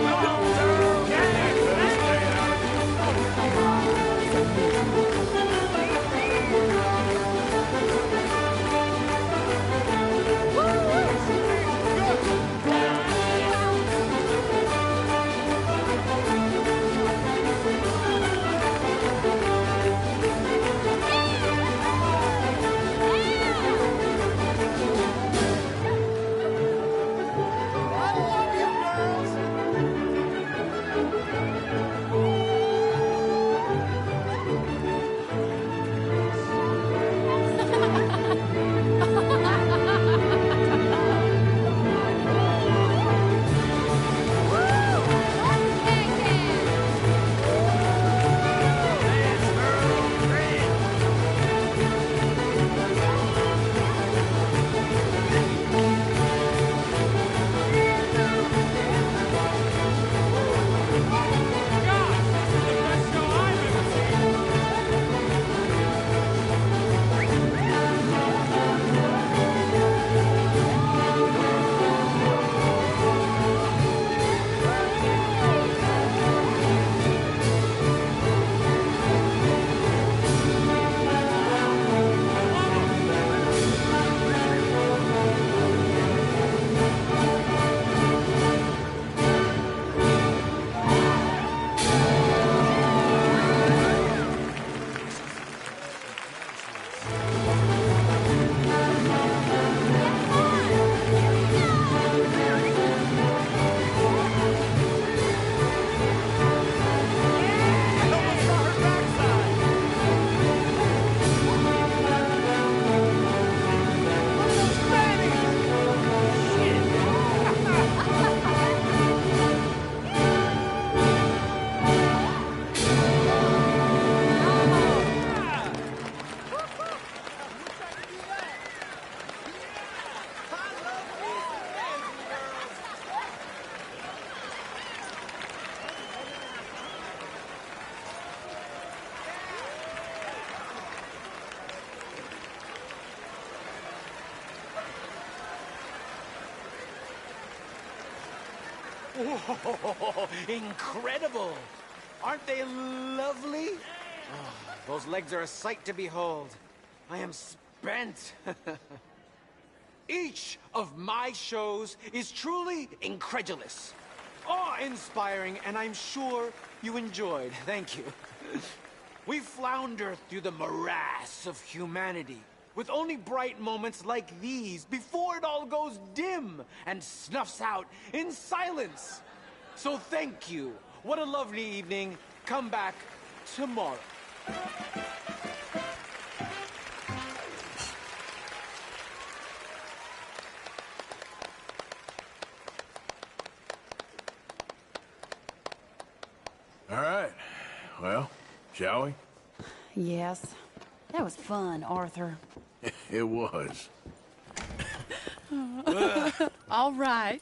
Whoa, incredible! Aren't they lovely? Oh, those legs are a sight to behold. I am spent. Each of my shows is truly incredulous, awe-inspiring, and I'm sure you enjoyed. Thank you. We flounder through the morass of humanity, with only bright moments like these before it all goes dim and snuffs out in silence. So thank you. What a lovely evening. Come back tomorrow. All right. Well, shall we? Yes. That was fun, Arthur. It was. All right.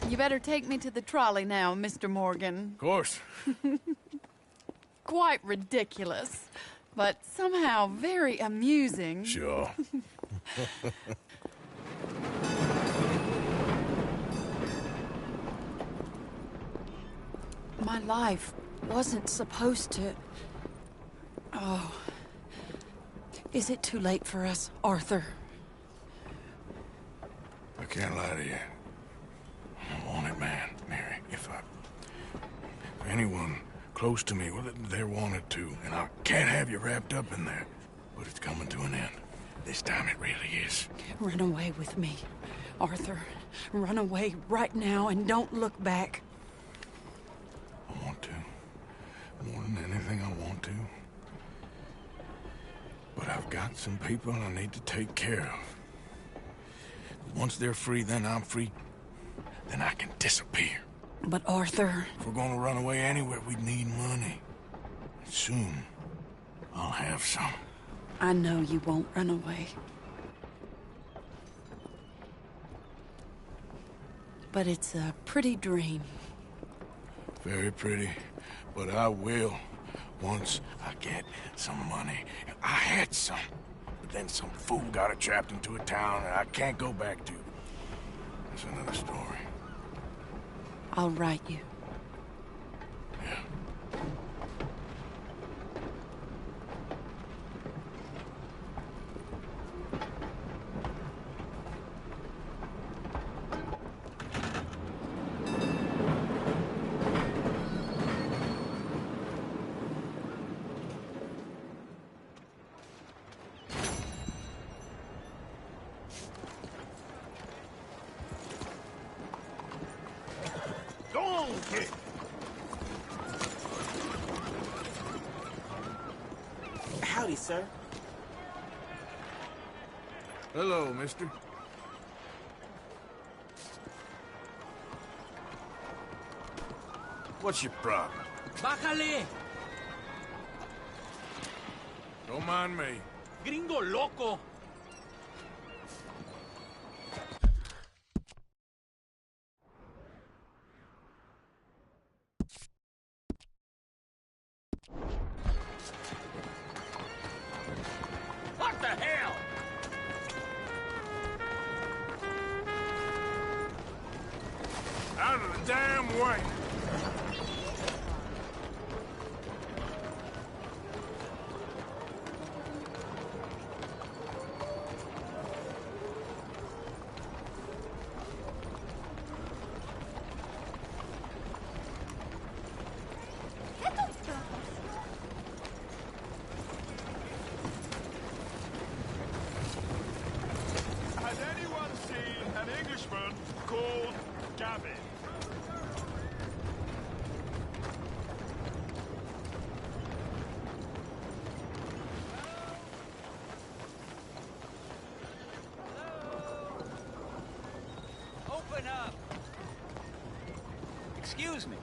You better take me to the trolley now, Mr. Morgan. Of course. Quite ridiculous, but somehow very amusing. Sure. My life wasn't supposed to... Oh. Is it too late for us, Arthur? I can't lie to you. I'm a wanted man, Mary. If anyone close to me, well, they're wanted too. And I can't have you wrapped up in there. But it's coming to an end. This time it really is. Run away with me, Arthur. Run away right now and don't look back. I want to. More than anything, I want to. But I've got some people I need to take care of. Once they're free, then I'm free. Then I can disappear. But Arthur... If we're gonna run away anywhere, we need money. And soon, I'll have some. I know you won't run away. But it's a pretty dream. Very pretty. But I will, once I get some money. I had some. But then some fool got it trapped into a town that I can't go back to. That's another story. I'll write you. Yeah. Howdy, sir. Hello, mister. What's your problem? Bájale! Don't mind me. Gringo loco! What the hell? Out of the damn way! Has anyone seen an Englishman called Gavin? Open up! Excuse me.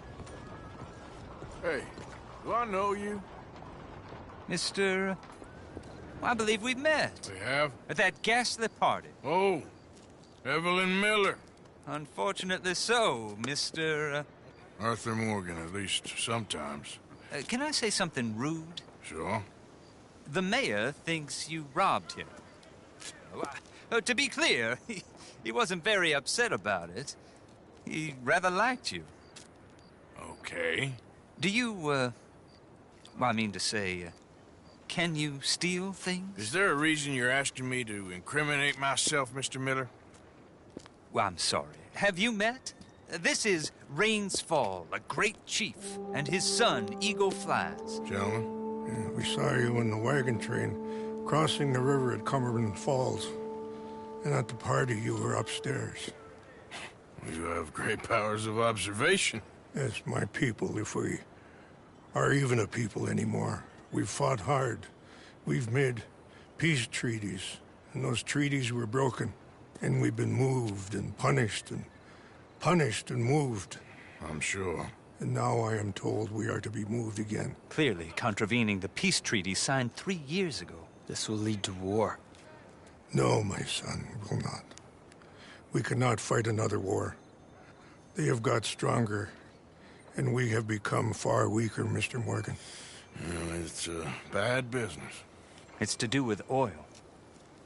Hey, do I know you? Mr. I believe we've met. We have? At that ghastly party. Oh, Evelyn Miller. Unfortunately so, Mr. Arthur Morgan, at least sometimes. Can I say something rude? Sure. The mayor thinks you robbed him. To be clear, he wasn't very upset about it. He rather liked you. Okay. Do you, well, I mean to say, can you steal things? Is there a reason you're asking me to incriminate myself, Mr. Miller? Well, I'm sorry. Have you met? This is Rains Fall, a great chief, and his son, Eagle Flies. Gentlemen, yeah, we saw you in the wagon train crossing the river at Cumberland Falls. And at the party, you were upstairs. You have great powers of observation. Yes, my people, if we are even a people anymore. We've fought hard. We've made peace treaties, and those treaties were broken. And we've been moved and punished and moved. I'm sure. And now I am told we are to be moved again. Clearly contravening the peace treaty signed 3 years ago. This will lead to war. No, my son, it will not. We cannot fight another war. They have got stronger, and we have become far weaker, Mr. Morgan. Well, it's a bad business. It's to do with oil.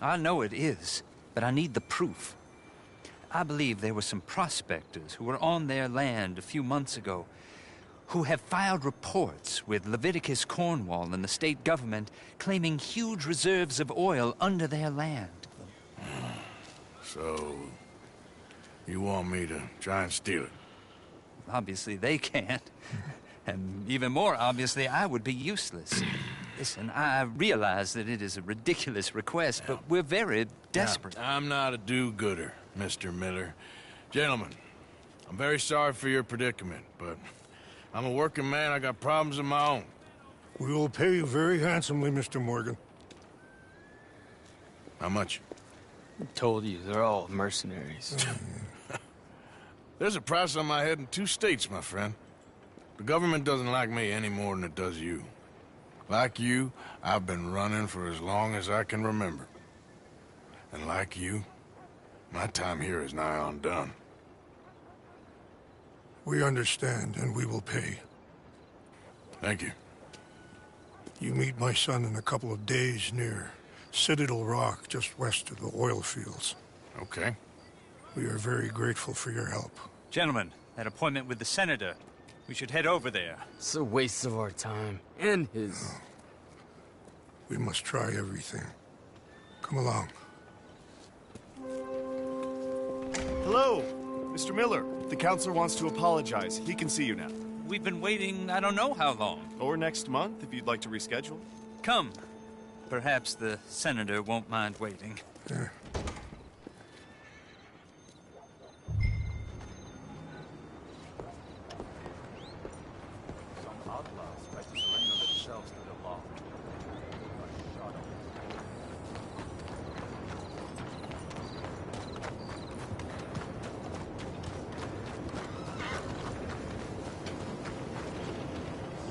I know it is, but I need the proof. I believe there were some prospectors who were on their land a few months ago who have filed reports with Leviticus Cornwall and the state government claiming huge reserves of oil under their land. So, you want me to try and steal it? Obviously they can't. And even more obviously, I would be useless. Listen, I realize that it is a ridiculous request, but we're very desperate. Now, I'm not a do-gooder, Mr. Miller. Gentlemen, I'm very sorry for your predicament, but I'm a working man. I got problems of my own. We will pay you very handsomely, Mr. Morgan. How much? I told you, they're all mercenaries. There's a price on my head in 2 states, my friend. The government doesn't like me any more than it does you. Like you, I've been running for as long as I can remember. And like you, my time here is nigh on done. We understand, and we will pay. Thank you. You meet my son in a couple of days near Citadel Rock, just west of the oil fields. Okay. We are very grateful for your help. Gentlemen, that appointment with the senator. We should head over there. It's a waste of our time. And his. Oh. We must try everything. Come along. Hello, Mr. Miller. The counselor wants to apologize. He can see you now. We've been waiting I don't know how long. Or next month, if you'd like to reschedule. Come. Perhaps the senator won't mind waiting. Yeah.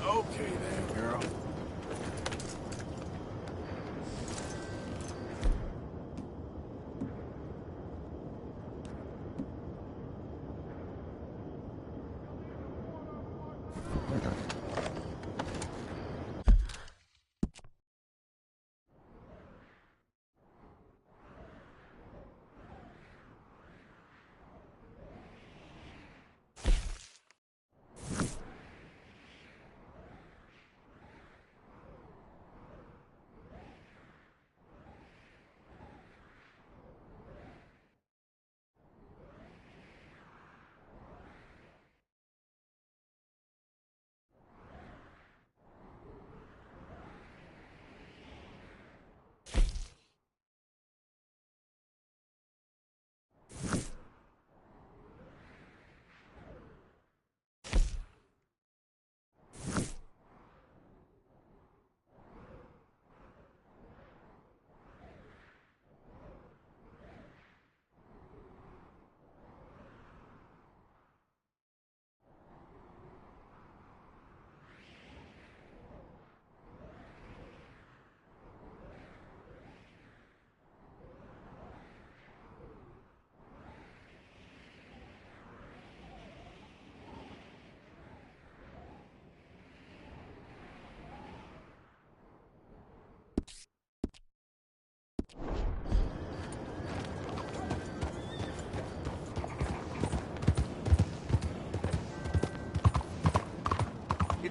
Okay then, girl.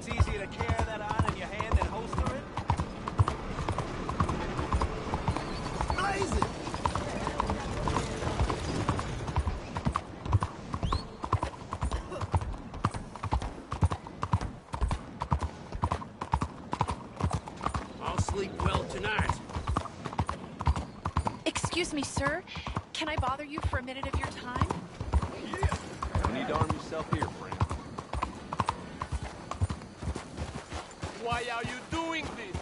easier to carry that on in your hand than holster it? Blaze it! I'll sleep well tonight. Excuse me, sir. Can I bother you for a minute of your time? You need to arm yourself here, friend. Why are you doing this?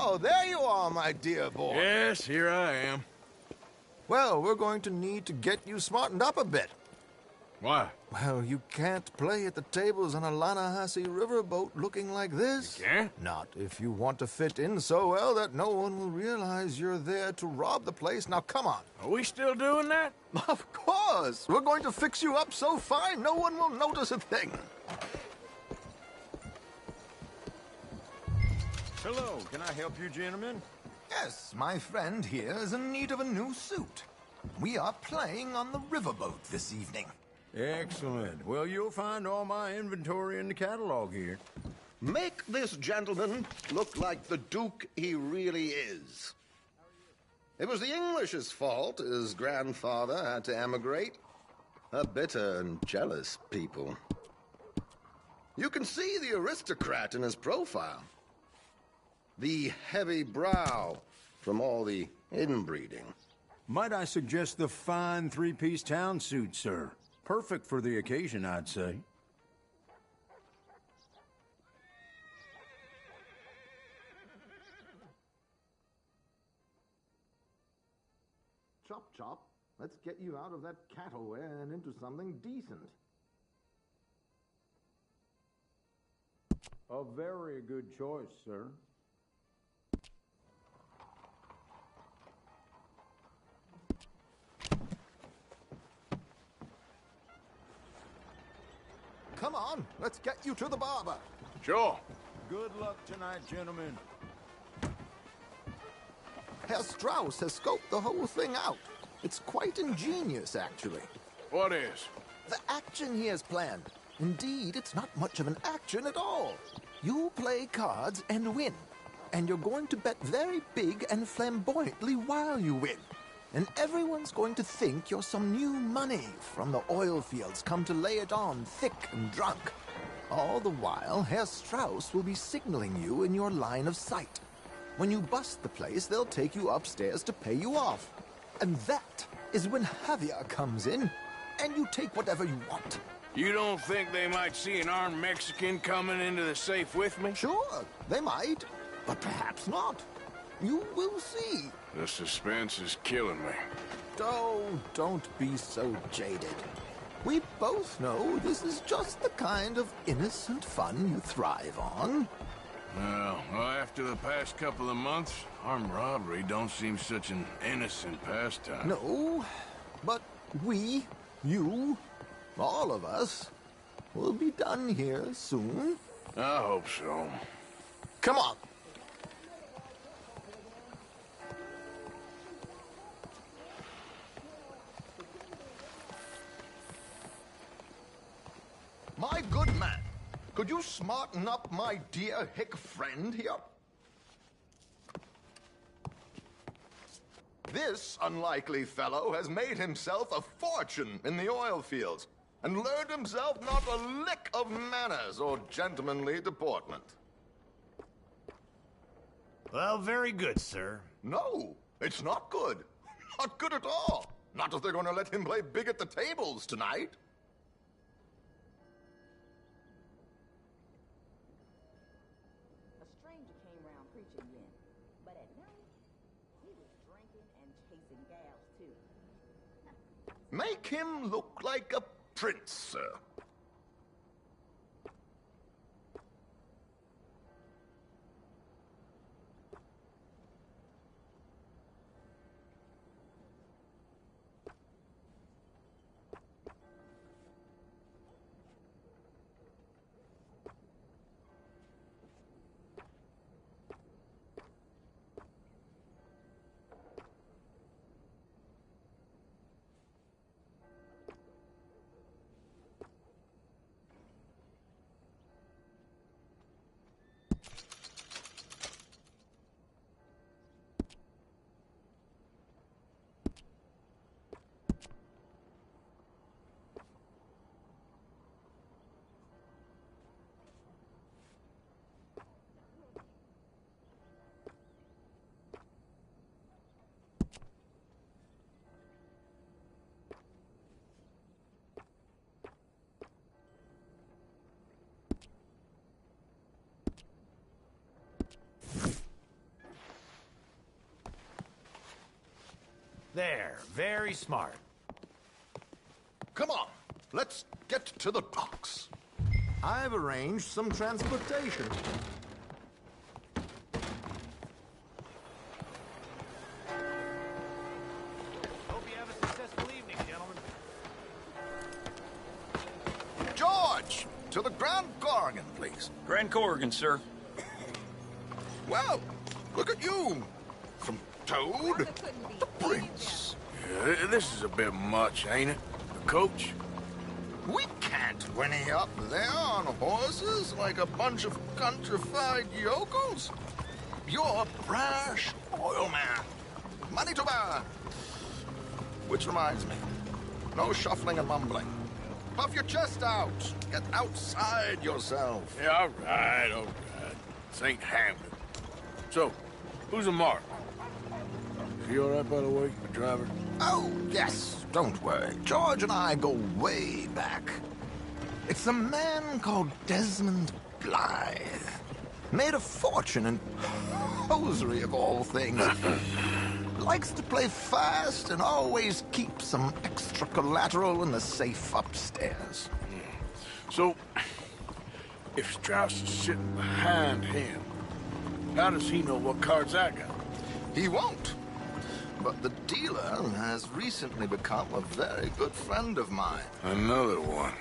Oh, there you are, my dear boy. Yes, here I am. Well, we're going to need to get you smartened up a bit. Why? Well, you can't play at the tables on a Lannahechee riverboat looking like this. You can't? Not if you want to fit in so well that no one will realize you're there to rob the place. Now, come on. Are we still doing that? Of course. We're going to fix you up so fine no one will notice a thing. Hello, can I help you, gentlemen? Yes, my friend here is in need of a new suit. We are playing on the riverboat this evening. Excellent. Well, you'll find all my inventory in the catalog here. Make this gentleman look like the Duke he really is. It was the English's fault his grandfather had to emigrate. A bitter and jealous people. You can see the aristocrat in his profile. The heavy brow from all the inbreeding. Might I suggest the fine three-piece town suit, sir? Perfect for the occasion, I'd say. Chop, chop. Let's get you out of that cattleware and into something decent. A very good choice, sir. Come on, let's get you to the barber. Sure. Good luck tonight, gentlemen. Herr Strauss has scoped the whole thing out. It's quite ingenious, actually. What is? The action he has planned. Indeed, it's not much of an action at all. You play cards and win. And you're going to bet very big and flamboyantly while you win. And everyone's going to think you're some new money from the oil fields come to lay it on thick and drunk. All the while, Herr Strauss will be signaling you in your line of sight. When you bust the place, they'll take you upstairs to pay you off. And that is when Javier comes in, and you take whatever you want. You don't think they might see an armed Mexican coming into the safe with me? Sure, they might, but perhaps not. You will see. The suspense is killing me. Oh, don't be so jaded. We both know this is just the kind of innocent fun you thrive on. Well, after the past couple of months, armed robbery don't seem such an innocent pastime. No, but we, you, all of us, will be done here soon. I hope so. Come on. My good man, could you smarten up my dear hick friend here? This unlikely fellow has made himself a fortune in the oil fields and learned himself not a lick of manners or gentlemanly deportment. Well, very good, sir. No, it's not good. Not good at all. Not if they're going to let him play big at the tables tonight. A stranger came round preaching then, but at night, he was drinking and chasing gals, too. Make him look like a prince, sir. There, very smart. Come on, let's get to the docks. I've arranged some transportation. Hope you have a successful evening, gentlemen. George, to the Grand Corrigan, please. Grand Corrigan, sir. Well, look at you. From Toad to Prince. Yeah, this is a bit much, ain't it? The coach? We can't whinny up there on horses like a bunch of countrified yokels. You're a brash oil man. Money to burn. Which reminds me, no shuffling and mumbling. Puff your chest out. Get outside yourself. Yeah, all right. This ain't Hamden. So, who's a mark? Is he all right, by the way, the driver? Oh, yes. Don't worry. George and I go way back. It's a man called Desmond Blythe. Made a fortune in hosiery, of all things. Likes to play fast and always keeps some extra collateral in the safe upstairs. So, if Strauss is sitting behind him, how does he know what cards I got? He won't. But the dealer has recently become a very good friend of mine. Another one.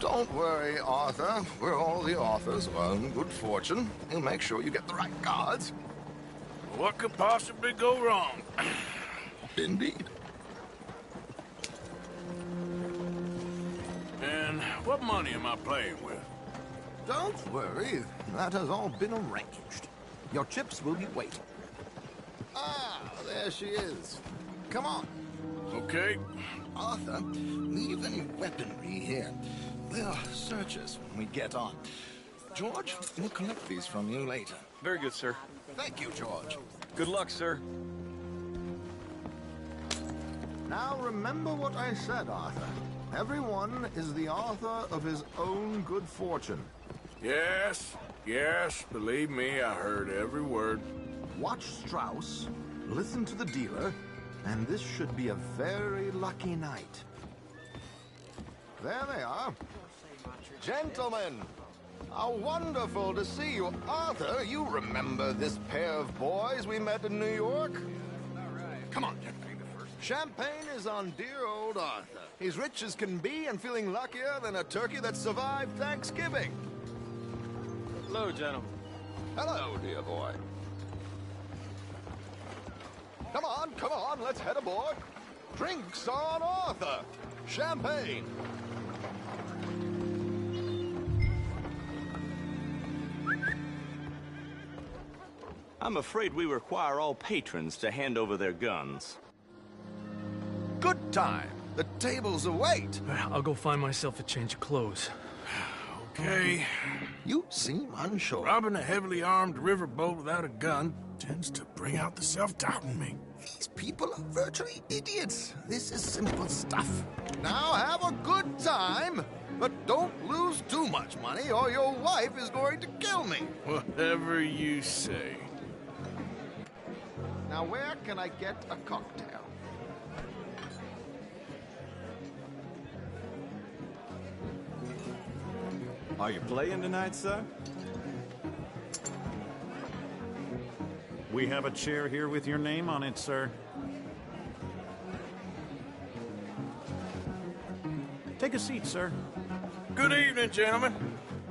Don't worry, Arthur. We're all the authors of our own good fortune. He'll make sure you get the right cards. What could possibly go wrong? Indeed. And what money am I playing with? Don't worry. That has all been arranged. Your chips will be waiting. Ah, there she is. Come on. Okay. Arthur, leave any weaponry here. They'll search us when we get on. George, we'll collect these from you later. Very good, sir. Thank you, George. Good luck, sir. Now remember what I said, Arthur. Everyone is the author of his own good fortune. Yes, believe me, I heard every word. Watch Strauss, listen to the dealer, and this should be a very lucky night. There they are. Gentlemen, how wonderful to see you. Arthur, you remember this pair of boys we met in New York? Come on, Champagne first. Champagne is on dear old Arthur. He's rich as can be and feeling luckier than a turkey that survived Thanksgiving. Hello, gentlemen. Hello, dear boy. Come on, let's head aboard. Drinks on Arthur. Champagne. I'm afraid we require all patrons to hand over their guns. Good time. The tables await. I'll go find myself a change of clothes. Okay. You seem unsure. Robbing a heavily armed riverboat without a gun tends to bring out the self-doubt in me. These people are virtually idiots. This is simple stuff. Now have a good time, but don't lose too much money or your wife is going to kill me. Whatever you say. Now where can I get a cocktail? Are you playing tonight, sir? We have a chair here with your name on it, sir. Take a seat, sir. Good evening, gentlemen.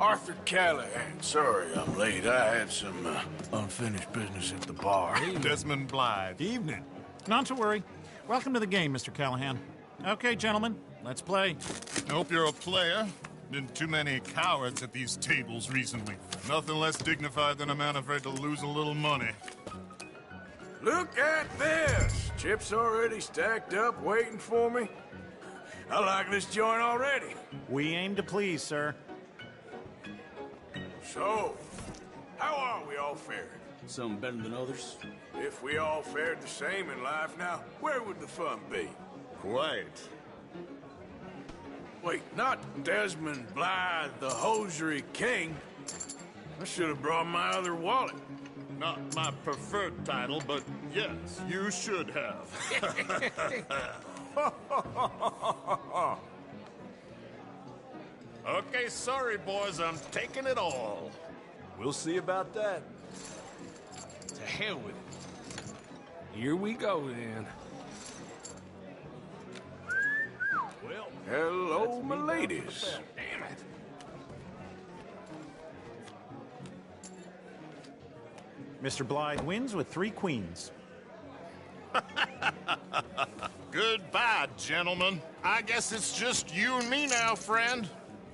Arthur Callahan. Sorry I'm late. I had some unfinished business at the bar. Desmond Blythe. Evening. Not to worry. Welcome to the game, Mr. Callahan. Okay, gentlemen, let's play. I hope you're a player. Been too many cowards at these tables recently. Nothing less dignified than a man afraid to lose a little money. Look at this! Chips already stacked up, waiting for me. I like this joint already. We aim to please, sir. So, how are we all faring? Some better than others. If we all fared the same in life now, where would the fun be? Quiet. Wait, not Desmond Blythe, the hosiery king. I should have brought my other wallet. Not my preferred title, but Yes, you should have. Okay, sorry, boys. I'm taking it all. We'll see about that. To hell with it. Here we go, then. Well, hello, my ladies. Damn it. Mr. Blythe wins with 3 queens. Goodbye, gentlemen. I guess it's just you and me now, friend.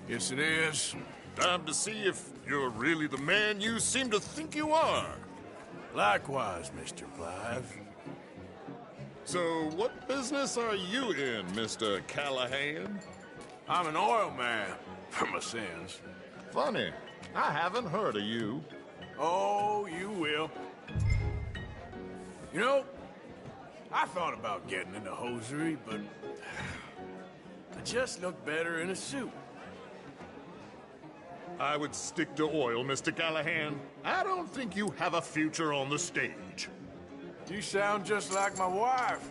Yes, it is. Time to see if you're really the man you seem to think you are. Likewise, Mr. Blythe. So, what business are you in, Mr. Callahan? I'm an oil man, for my sins. Funny. I haven't heard of you. Oh, you will. You know, I thought about getting into hosiery, but I just look better in a suit. I would stick to oil, Mr. Callahan. I don't think you have a future on the stage. You sound just like my wife.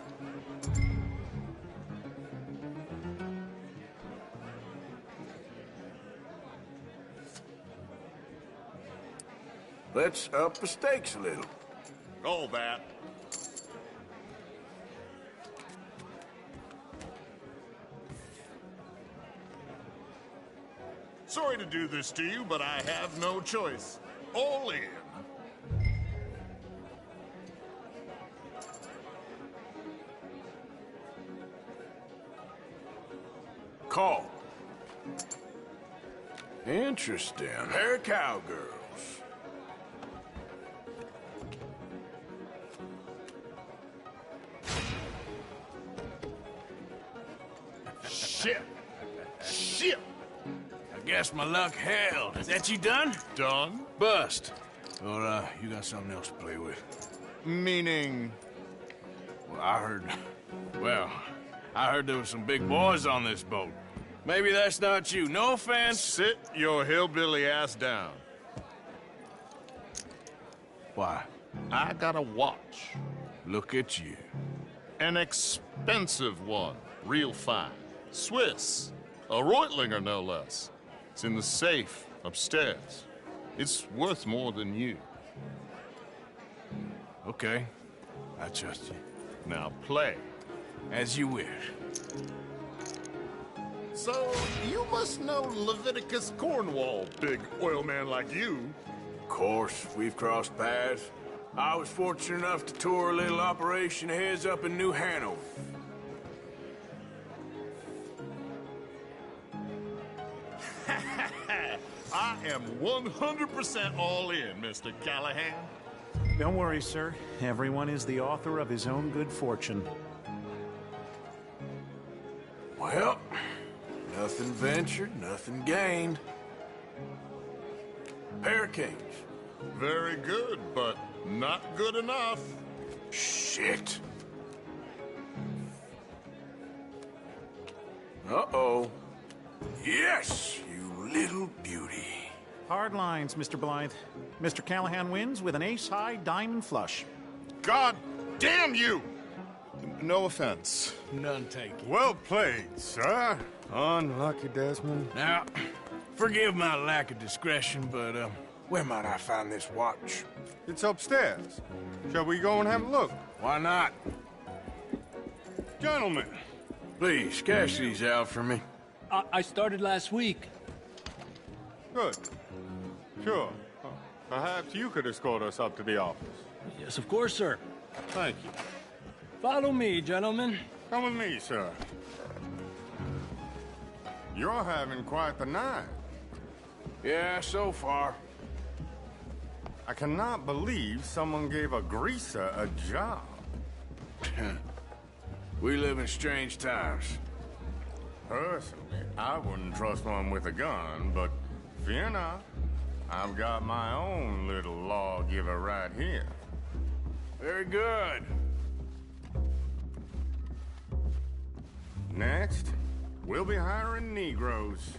Let's up the stakes a little. All that. Sorry to do this to you, but I have no choice. All in. Call. Interesting. They're cowgirls. Shit. Shit. I guess my luck held. Is that you done? Done? Bust. Or, you got something else to play with? Meaning? Well, I heard there was some big boys on this boat. Maybe that's not you. No offense. Sit your hillbilly ass down. Why? I got a watch. Look at you. An expensive one. Real fine. Swiss. A Reutlinger, no less. It's in the safe upstairs. It's worth more than you. Okay. I trust you. Now play. As you wish. So, you must know Leviticus Cornwall, big oil man like you. Of course, we've crossed paths. I was fortunate enough to tour a little operation of his up in New Hanover. I am 100% all in, Mr. Callahan. Don't worry, sir. Everyone is the author of his own good fortune. Well, nothing ventured, nothing gained. Pair of kings. Very good, but not good enough. Shit. Uh-oh. Yes, you little beauty. Hard lines, Mr. Blythe. Mr. Callahan wins with an ace-high diamond flush. God damn you! No offense. None taken. Well played, sir. Unlucky, Desmond. Now, forgive my lack of discretion, but, where might I find this watch? It's upstairs. Shall we go and have a look? Why not? Gentlemen. Please, cash these out for me. I started last week. Good. Sure. Perhaps you could escort us up to the office. Yes, of course, sir. Thank you. Follow me, gentlemen. Come with me, sir. You're having quite the night. Yeah, so far. I cannot believe someone gave a greaser a job. We live in strange times. Personally, I wouldn't trust one with a gun, but fear not. I've got my own little lawgiver right here. Very good. Next, we'll be hiring Negroes.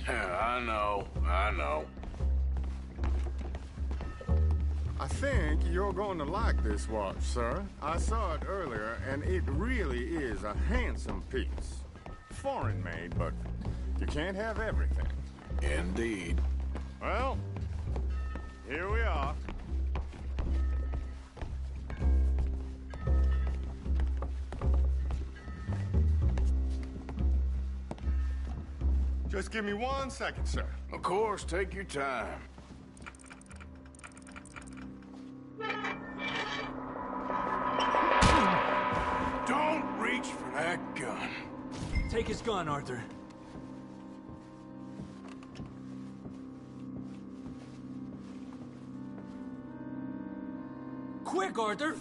I know. I think you're going to like this watch, sir. I saw it earlier, and it really is a handsome piece. Foreign made, but you can't have everything. Indeed. Well, here we are. Just give me 1 second, sir. Of course, take your time. Don't reach for that gun. Take his gun, Arthur. Quick, Arthur!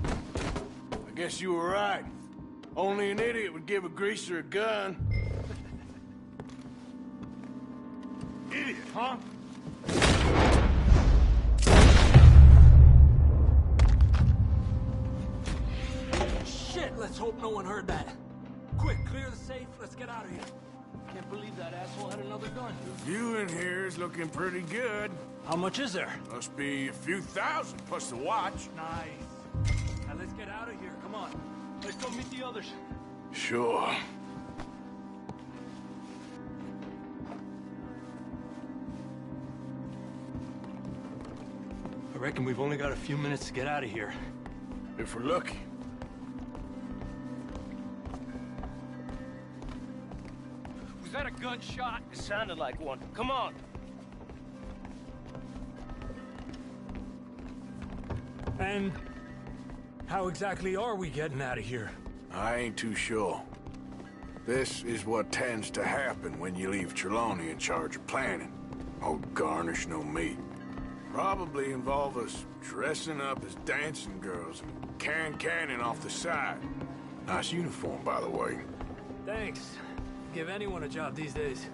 I guess you were right. Only an idiot would give a greaser a gun. Idiot, huh? Shit, let's hope no one heard that. Quick, clear the safe, let's get out of here. Can't believe that asshole had another gun. The view in here is looking pretty good. How much is there? Must be a few thousand, plus the watch. Nice. Now let's get out of here, come on. Let's go meet the others. Sure. I reckon we've only got a few minutes to get out of here. If we're lucky. Was that a gunshot? It sounded like one. Come on. And how exactly are we getting out of here? I ain't too sure. This is what tends to happen when you leave Trelawney in charge of planning. Oh, garnish no meat. Probably involve us dressing up as dancing girls and canning off the side. Nice uniform, by the way. Thanks. Give anyone a job these days.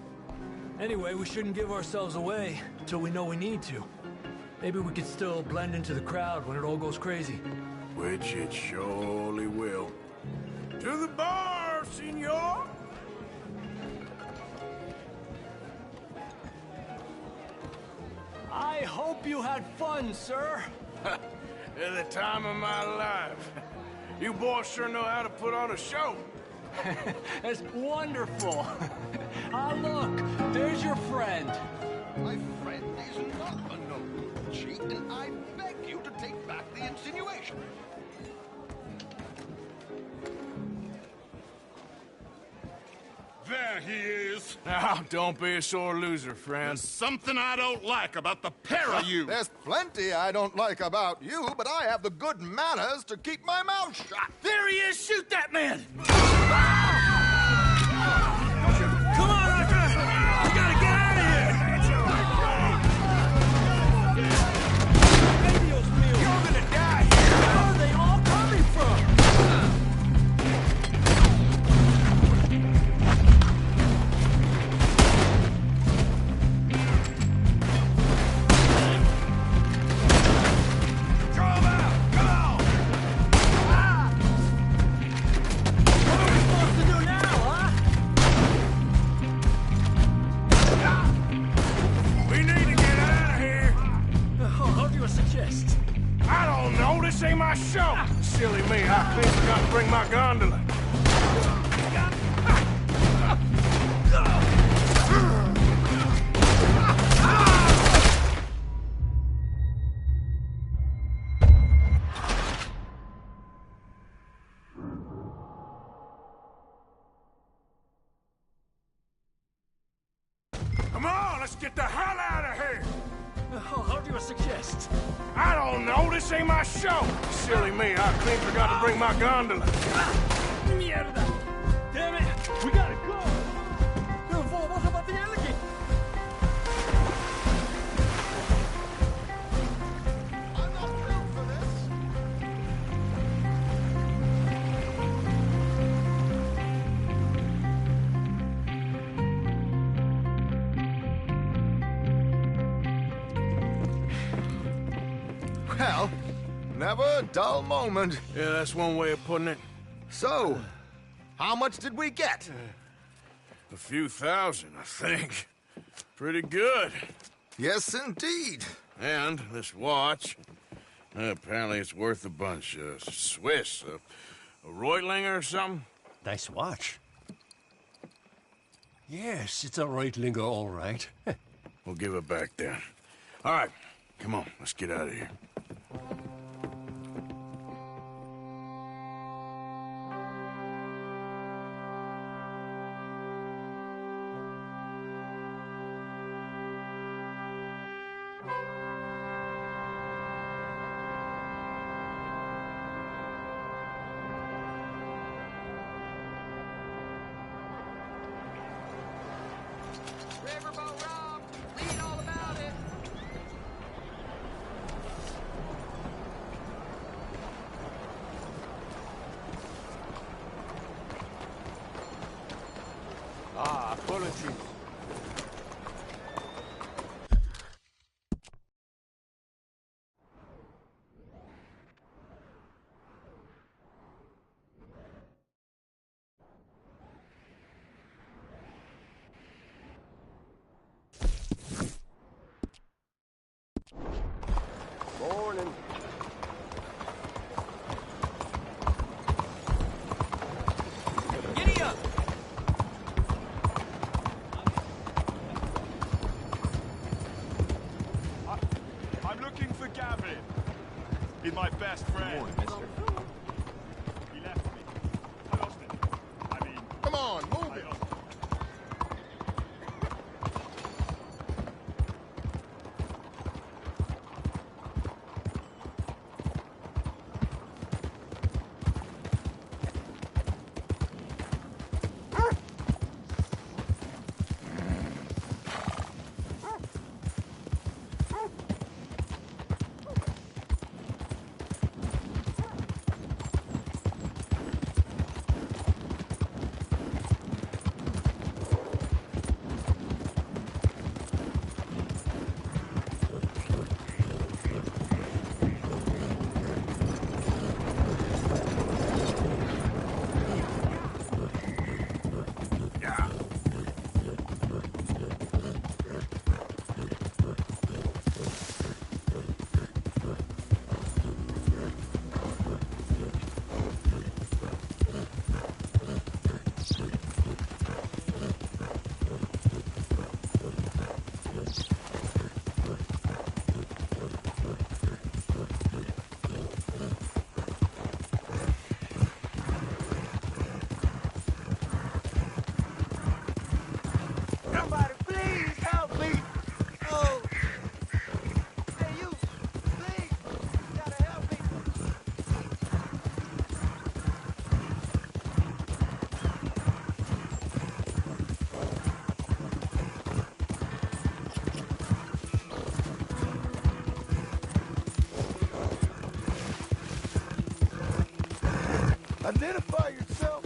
Anyway, we shouldn't give ourselves away until we know we need to. Maybe we could still blend into the crowd when it all goes crazy. Which it surely will. To the bar, senor! I hope you had fun, sir. At the time of my life. You boys sure know how to put on a show. That's wonderful. Ah, look, there's your friend. My friend is not a noble cheat, and I beg you to take back the insinuation. There he is. Now, don't be a sore loser, friend. There's something I don't like about the pair of you. There's plenty I don't like about you, but I have the good manners to keep my mouth shut. There he is! Shoot that man! Come on, Arthur! We gotta get out of here! You're gonna die here! Where are they all coming from? This ain't my show! Silly me, I clean forgot to bring my gondola. Come on, let's get the hell out of here! How do you suggest? I don't know, this ain't my show! Silly me, I clean forgot to bring my gondola. Mierda! Damn it! We gotta go! What about the alligator? I'm not built for this. Well, never a dull moment. Yeah, that's one way of putting it. So, how much did we get? A few thousand, I think. Pretty good. Yes, indeed. And this watch, apparently it's worth a bunch. Swiss, a Reutlinger or something? Nice watch. Yes, it's a Reutlinger, all right. We'll give it back then. All right, come on, let's get out of here. Riverboat Rob, read all about it. Ah, apologies. Morning. Giddy up! I'm looking for Gavin. He's my best friend. He left me. I lost him. I mean... Come on, move it! Somebody please help me. Oh. Hey, you. Please. You gotta help me. Identify yourself.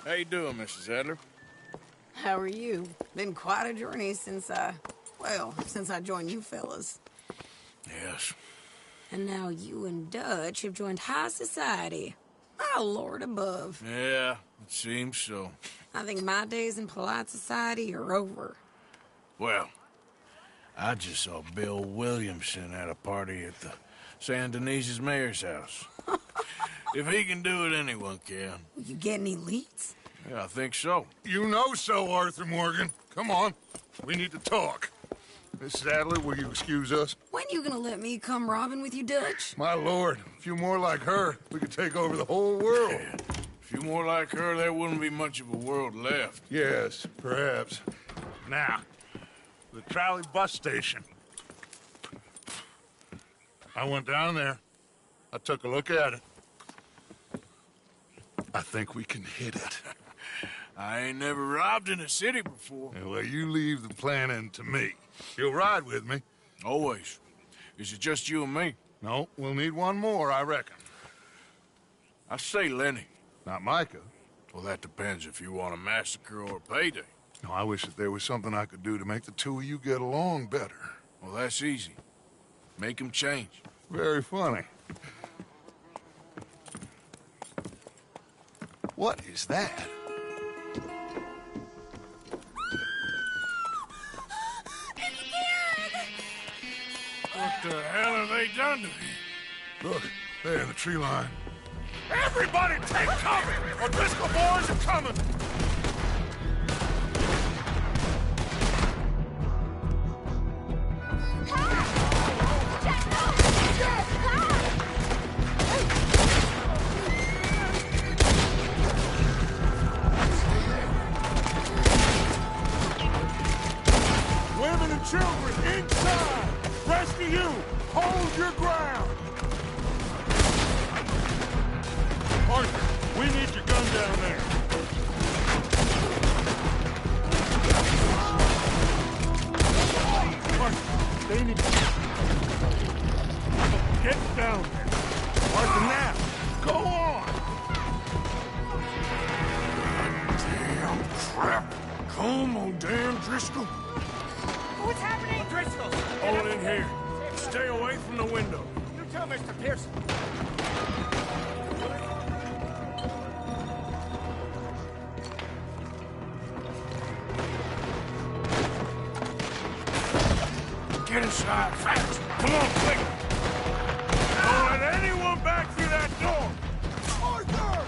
How you doing, Mrs. Adler? How are you? Been quite a journey since I joined you fellas. Yes. And now you and Dutch have joined high society. My lord above. Yeah, it seems so. I think my days in polite society are over. Well, I just saw Bill Williamson at a party at the San Denise's mayor's house. If he can do it, anyone can. You get any leads? Yeah, I think so. You know so, Arthur Morgan. Come on. We need to talk. Mrs. Adler, will you excuse us? When you gonna let me come robbing with you, Dutch? My lord, a few more like her, we could take over the whole world. Yeah. A few more like her, there wouldn't be much of a world left. Yes, perhaps. Now, the trolley bus station. I went down there. I took a look at it. I think we can hit it. I ain't never robbed in a city before. Yeah, well, you leave the planning to me. You'll ride with me? Always. Is it just you and me? No, we'll need one more, I reckon. I say, Lenny, Not Micah. Well, that depends if you want a massacre or a payday. No, I wish that there was something I could do to make the two of you get along better. Well, that's easy. Make him change. Very funny. What is that? What the hell have they done to me? Look, there in the tree line. Everybody take cover! O'Driscoll boys are coming! Women and children inside! Rest of you, hold your ground! Arthur, we need your gun down there. Arthur, they need... Get down there. Arthur, now, go on! Damn crap. Come on, damn Driscoll. What's happening? Driscoll! Hold in here. Stay away from the window. You tell Mr. Pearson. Get inside, fast! Come on, quick! Don't let anyone back through that door! Arthur!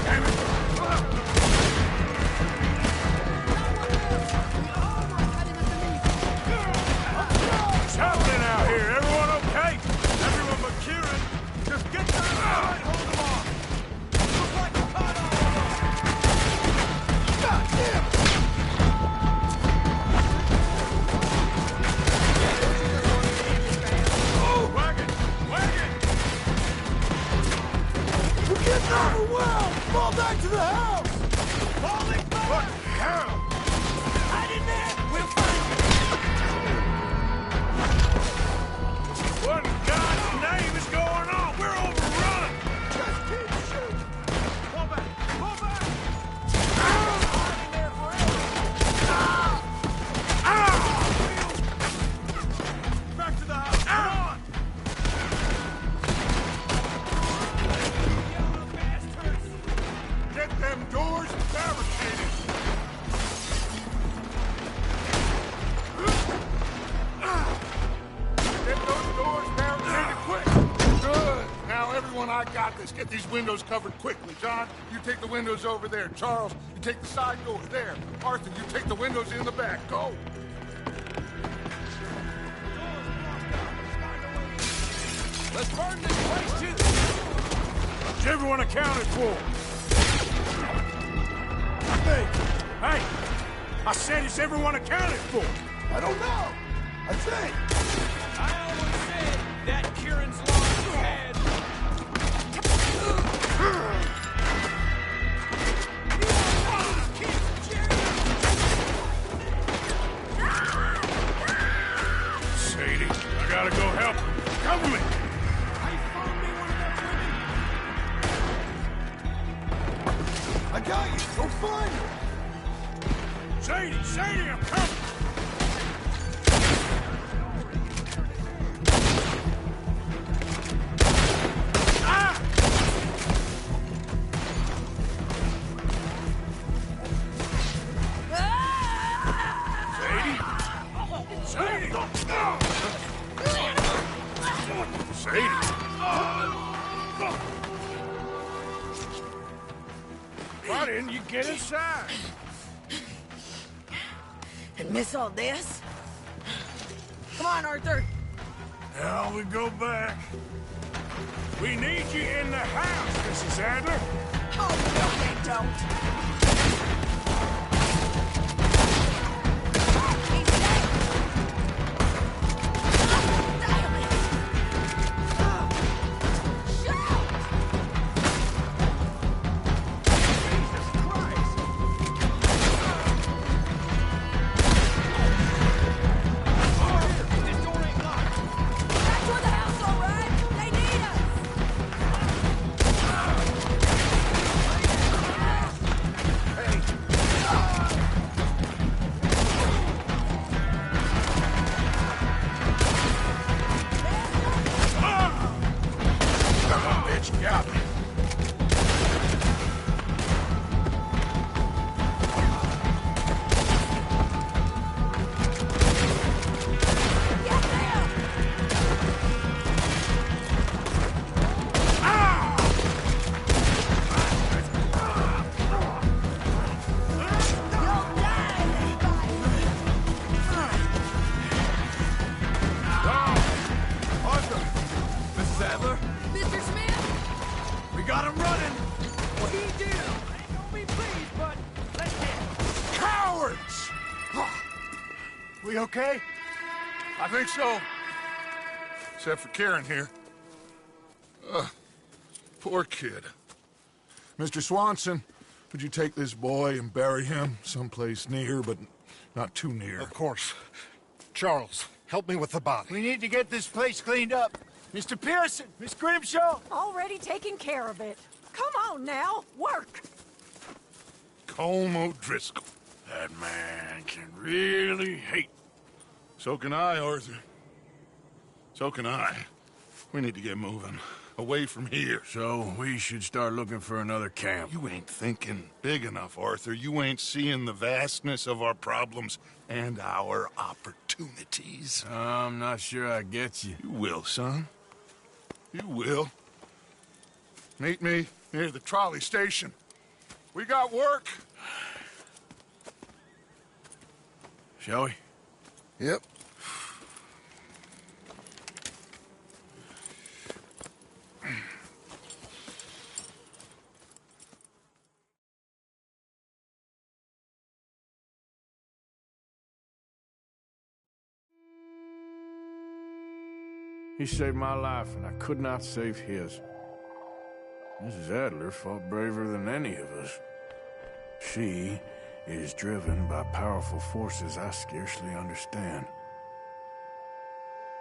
Damn it! What's happening out here? Everyone okay? Everyone but Kieran. Just get down and hold them off. Looks like you caught all of them. God damn! Wagon! Wagon! We're getting overwhelmed! Fall back to the house! Falling back! What hell? Hide in there! We'll find you! What in God's name is going on? We're overrun! Just keep shooting! Fall back! Fall back! Hide in there forever! Back to the house! Come on! Get them doors barricaded! Get those doors barricaded quick! Good! Now, everyone, I got this. Get these windows covered quickly. John, you take the windows over there. Charles, you take the side door there. Arthur, you take the windows in the back. Go! Let's burn this place too! Is everyone accounted for? Hey! Hey! I said, is everyone accounted for? I don't know. I think. I always said that Kieran's lost his head. Sadie, I gotta go help him. Cover me! I got you. Go find her. Sadie! Sadie, I'm coming! Why didn't you get inside? And miss all this? Come on, Arthur. Now we go back. We need you in the house, Mrs. Adler. Oh, no, they don't. Back toward the house, all right? They need We okay? I think so. Except for Karen here. Poor kid. Mr. Swanson, would you take this boy and bury him someplace near, but not too near? Of course. Charles, help me with the body. We need to get this place cleaned up. Mr. Pearson, Miss Grimshaw. Already taking care of it. Come on now, work. Colm O'Driscoll. That man can really hate. So can I, Arthur. So can I. We need to get moving. Away from here. So we should start looking for another camp. You ain't thinking big enough, Arthur. You ain't seeing the vastness of our problems and our opportunities. I'm not sure I get you. You will, son. You will. Meet me near the trolley station. We got work. Shall we? Yep. He saved my life, and I could not save his. Mrs. Adler fought braver than any of us. She is driven by powerful forces I scarcely understand.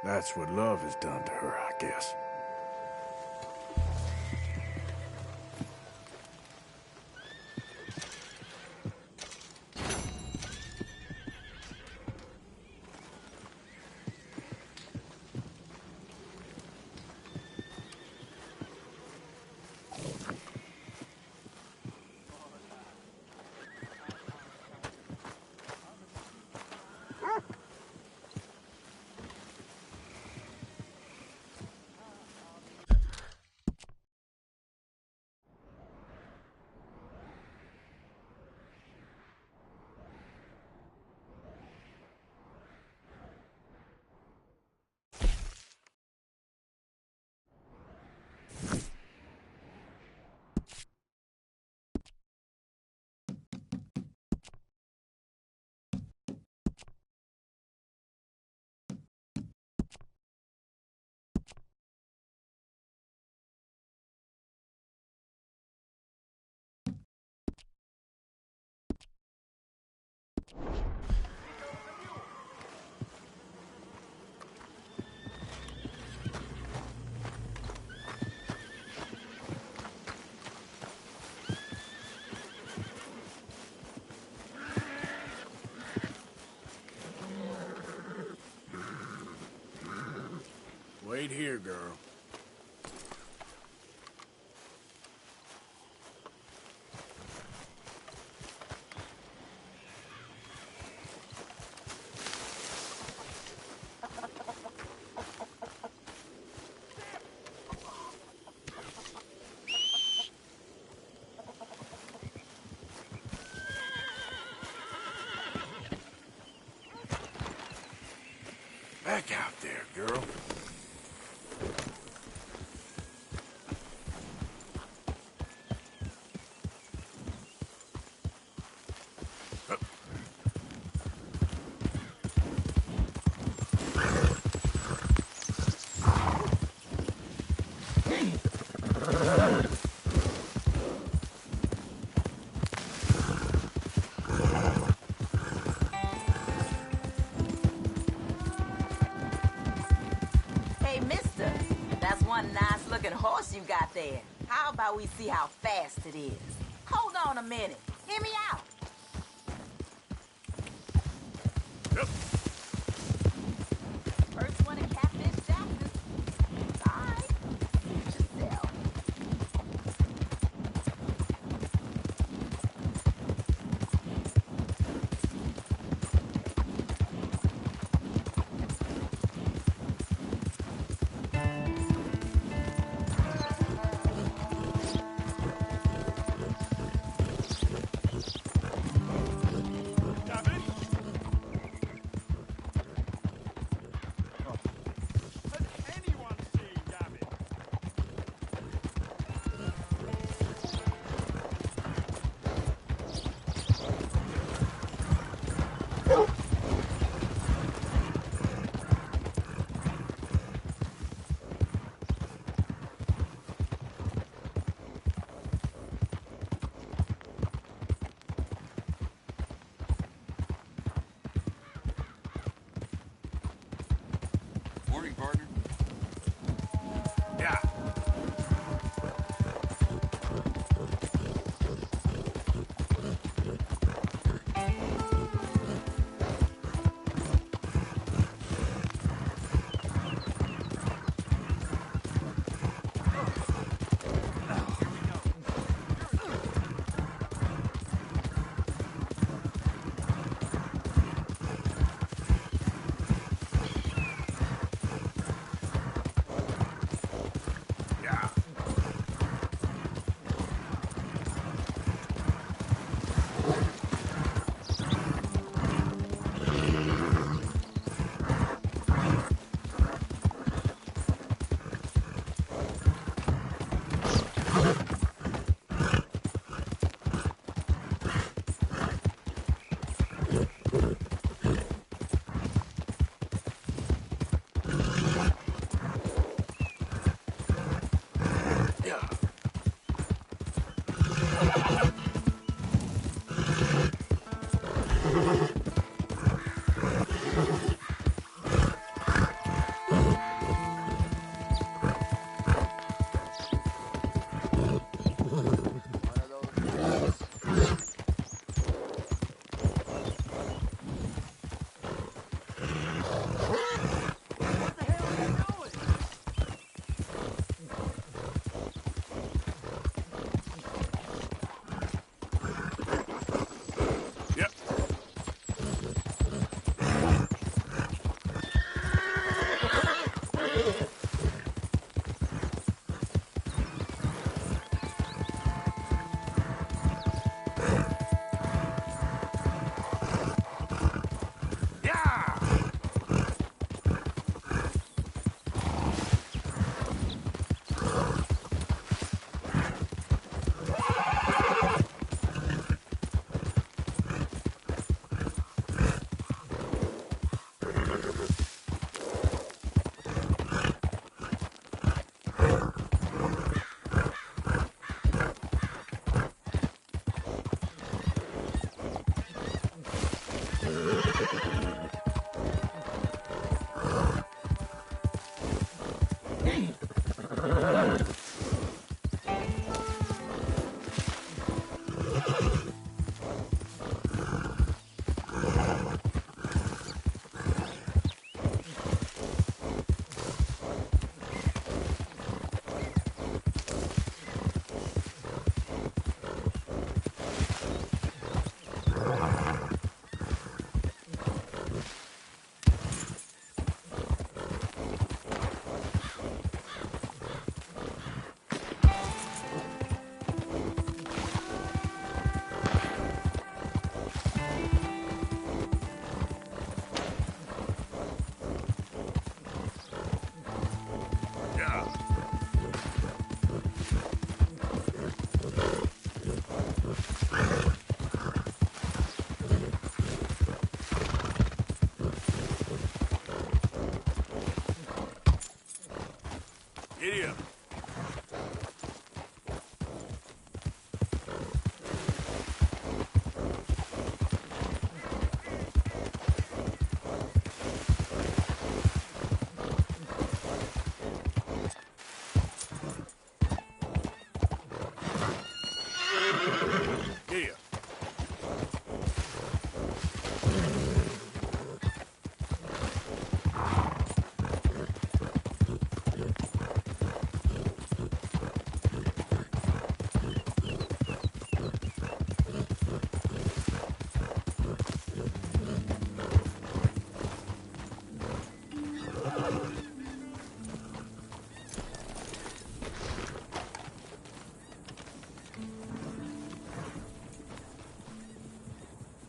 That's what love has done to her, I guess. Wait here, girl. Back out there, girl. Hey, mister, that's one nice-looking horse you got there. How about we see how fast it is? Hold on a minute. Hear me out. First one in Catfish Jackson. Bye. Suit yourself. Morning, partner. Yeah. Idiot. Here.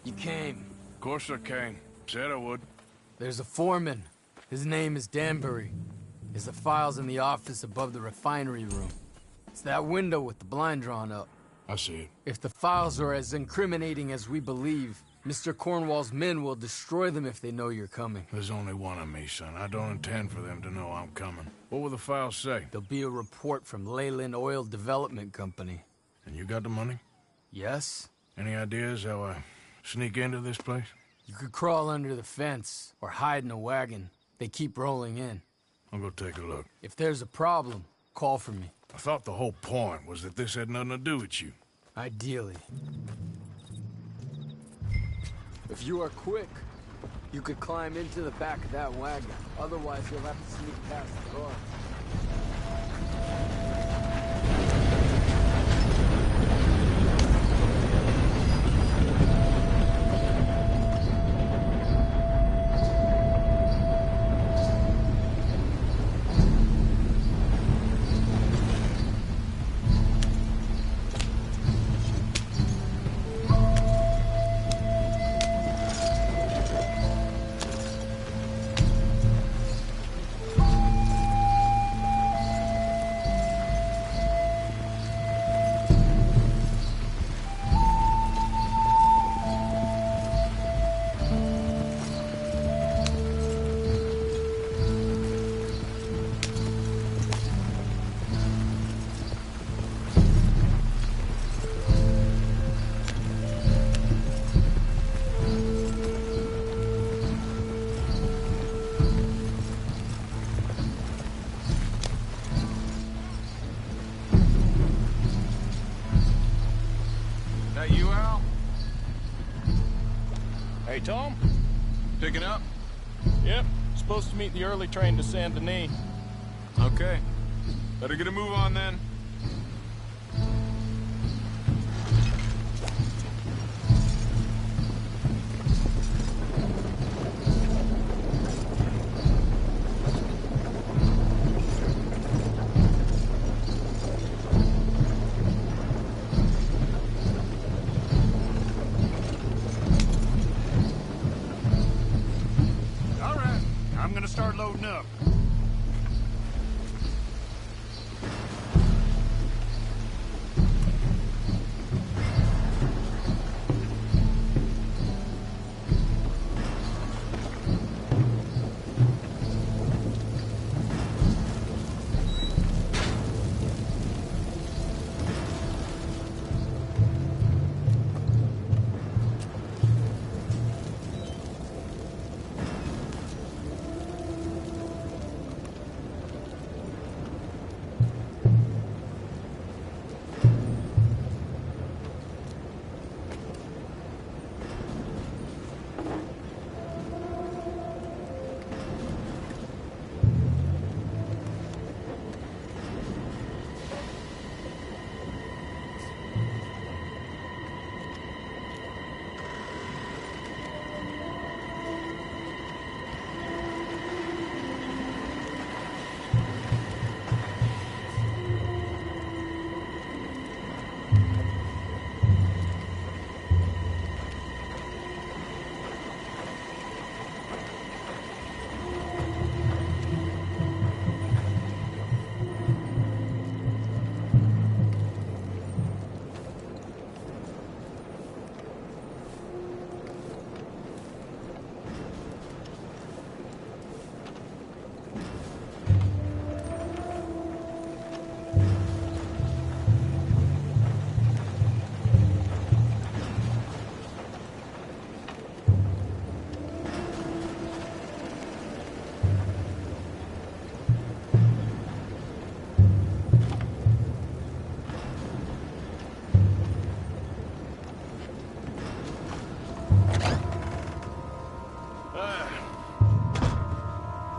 You came. Of course I came. Said I would. There's a foreman. His name is Danbury. There's the files in the office above the refinery room. It's that window with the blind drawn up. I see it. If the files are as incriminating as we believe, Mr. Cornwall's men will destroy them if they know you're coming. There's only one of me, son. I don't intend for them to know I'm coming. What will the files say? There'll be a report from Leyland Oil Development Company. And you got the money? Yes? Any ideas how I sneak into this place? You could crawl under the fence or hide in a wagon. They keep rolling in. I'll go take a look. If there's a problem, call for me. I thought the whole point was that this had nothing to do with you. Ideally. If you are quick, you could climb into the back of that wagon. Otherwise, you'll have to sneak past the guard. Hey, Tom? Picking up? Yep. Supposed to meet the early train to Saint Denis. Okay. Better get a move on then. All right. I'm gonna start loading up.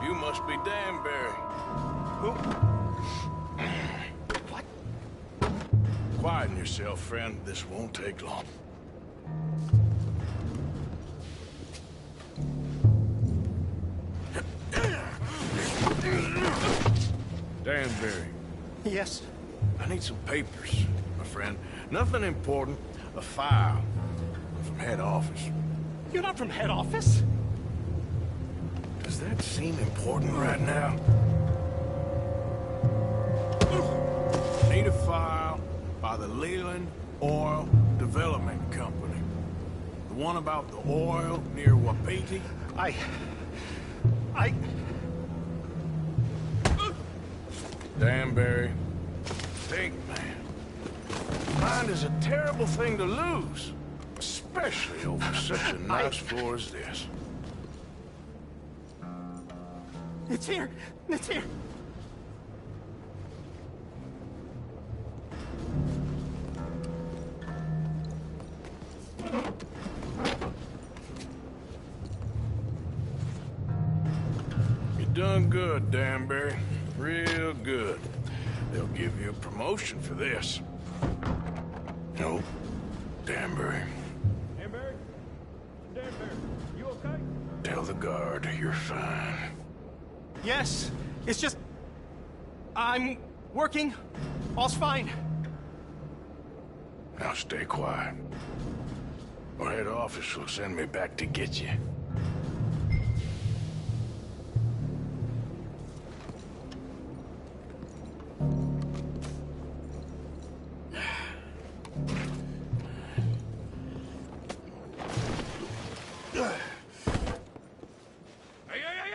You must be Danbury. Who? What? Quieten yourself, friend. This won't take long. Danbury. Yes? I need some papers, my friend. Nothing important. A file. From head office. You're not from head office? Does that seem important right now? Need a file by the Leland Oil Development Company. The one about the oil near Wapiti? I... Danbury. Think, man. Mind is a terrible thing to lose. Especially over such a nice floor as this. It's here! It's here! You done good, Danbury. Real good. They'll give you a promotion for this. No, Danbury. Danbury? Danbury, you okay? Tell the guard you're fine. Yes, it's just... I'm working. All's fine. Now stay quiet. Or head office will send me back to get you.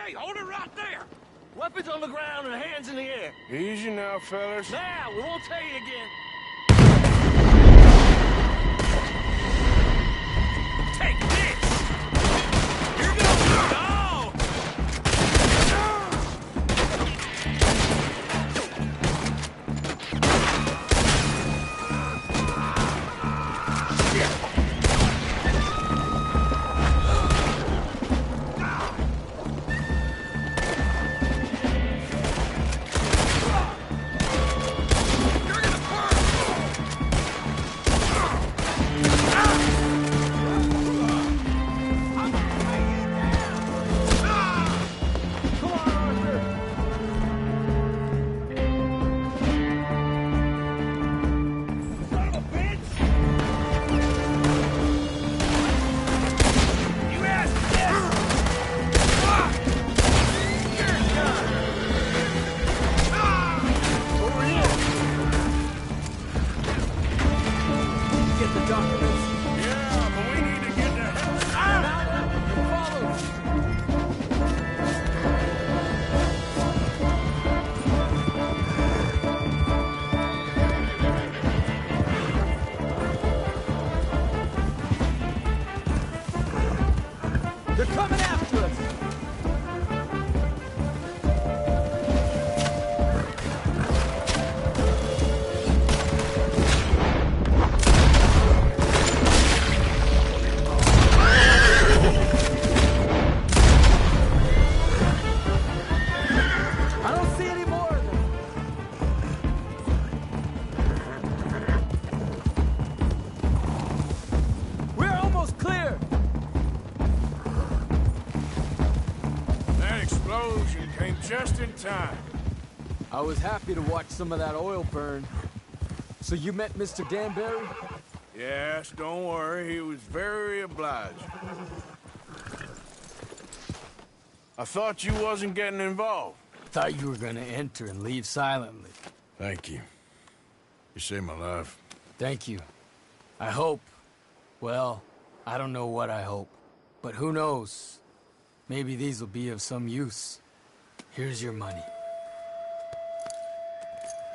Hey, hold it right there! Weapons on the ground and hands in the air. Easy now, fellas. Now, we won't tell you again. Take this! Here goes! Go! They're coming after us! I don't see any more of them. We're almost clear! That explosion came just in time. I was happy to watch some of that oil burn. So you met Mr. Danbury? Yes, don't worry. He was very obliging. I thought you wasn't getting involved. Thought you were gonna enter and leave silently. Thank you. You saved my life. Thank you. I hope. Well, I don't know what I hope. But who knows? Maybe these will be of some use. Here's your money.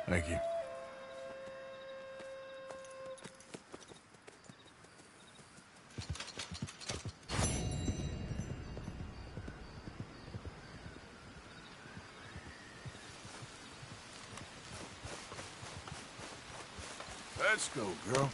Thank you. Let's go, girl.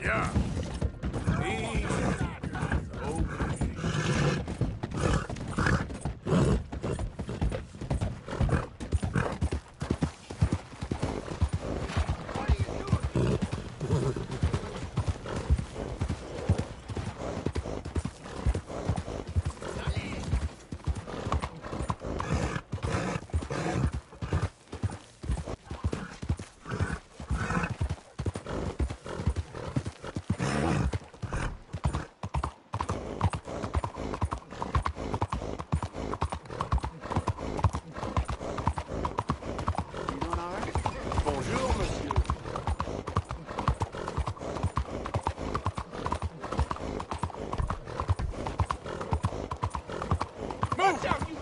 Yeah. Easy. Bonjour, monsieur. Move! Out, you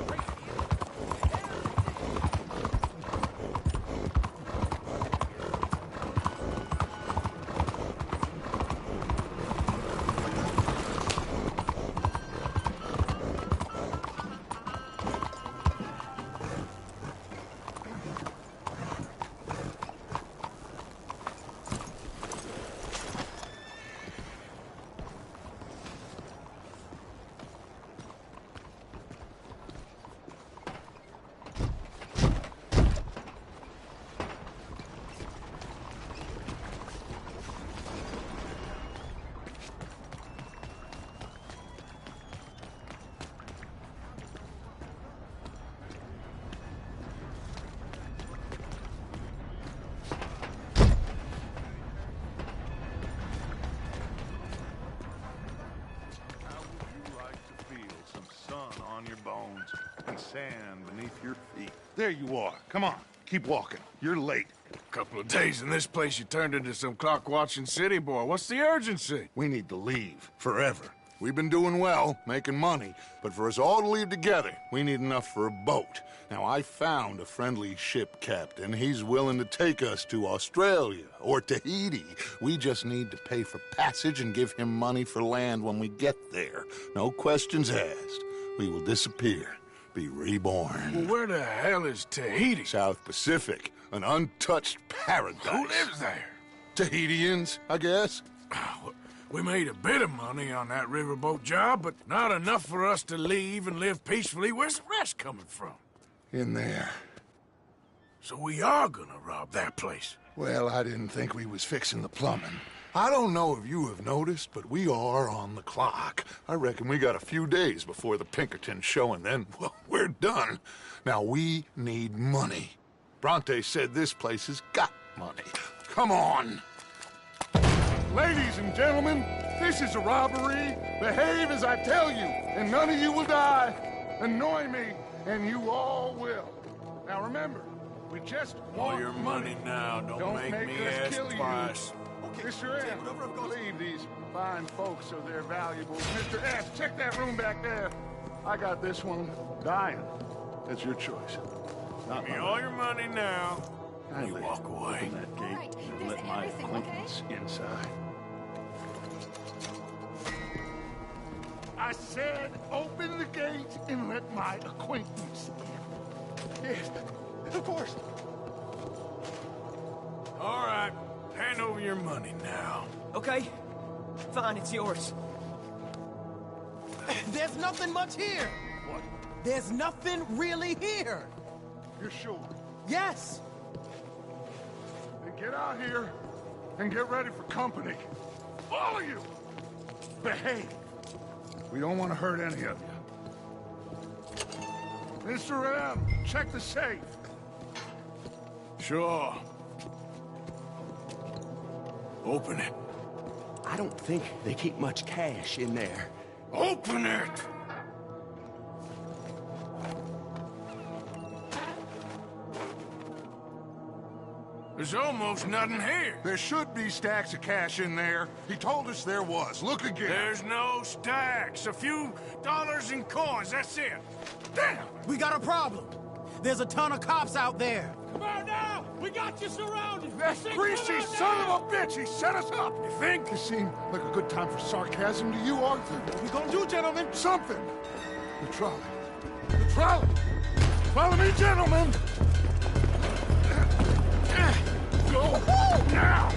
on your bones and sand beneath your feet. There you are. Come on, keep walking. You're late. Couple of days in this place, you turned into some clock-watching city boy. What's the urgency? We need to leave. Forever. We've been doing well, making money, but for us all to leave together, we need enough for a boat. Now, I found a friendly ship captain. He's willing to take us to Australia or Tahiti. We just need to pay for passage and give him money for land when we get there. No questions asked. We will disappear, be reborn. Well, where the hell is Tahiti? South Pacific, an untouched paradise. Who lives there? Tahitians, I guess. We made a bit of money on that riverboat job, but not enough for us to leave and live peacefully. Where's the rest coming from? In there. So we are gonna rob that place? Well, I didn't think we was fixing the plumbing. I don't know if you have noticed, but we are on the clock. I reckon we got a few days before the Pinkertons show, and then, well, we're done. Now, we need money. Bronte said this place has got money. Come on. Ladies and gentlemen, this is a robbery. Behave as I tell you, and none of you will die. Annoy me, and you all will. Now remember, we just want all your money now. Don't make me us ask twice. Okay, Mr. M, leave these fine folks so they're valuable. Mr. S, check that room back there. I got this one dying. That's your choice. Give me all your money now. You walk away. Open that gate and let my acquaintance inside. I said open the gate and let my acquaintance in. Yes, of course. All right. Hand over your money now. Okay. Fine, it's yours. There's nothing much here. What? There's nothing really here. You're sure? Yes. Then get out here and get ready for company. All of you! Behave. We don't want to hurt any of you. Mr. M, check the safe. Sure. Open it. I don't think they keep much cash in there. Open it! There's almost nothing here. There should be stacks of cash in there. He told us there was. Look again. There's no stacks. A few dollars in coins, that's it. Damn! We got a problem. There's a ton of cops out there. Come on now! We got you surrounded! That greasy son of a bitch! He set us up! You think? It seemed like a good time for sarcasm to you, Arthur. What we gonna do, gentlemen? Something! The trolley. The trolley! Follow me, gentlemen! Go now!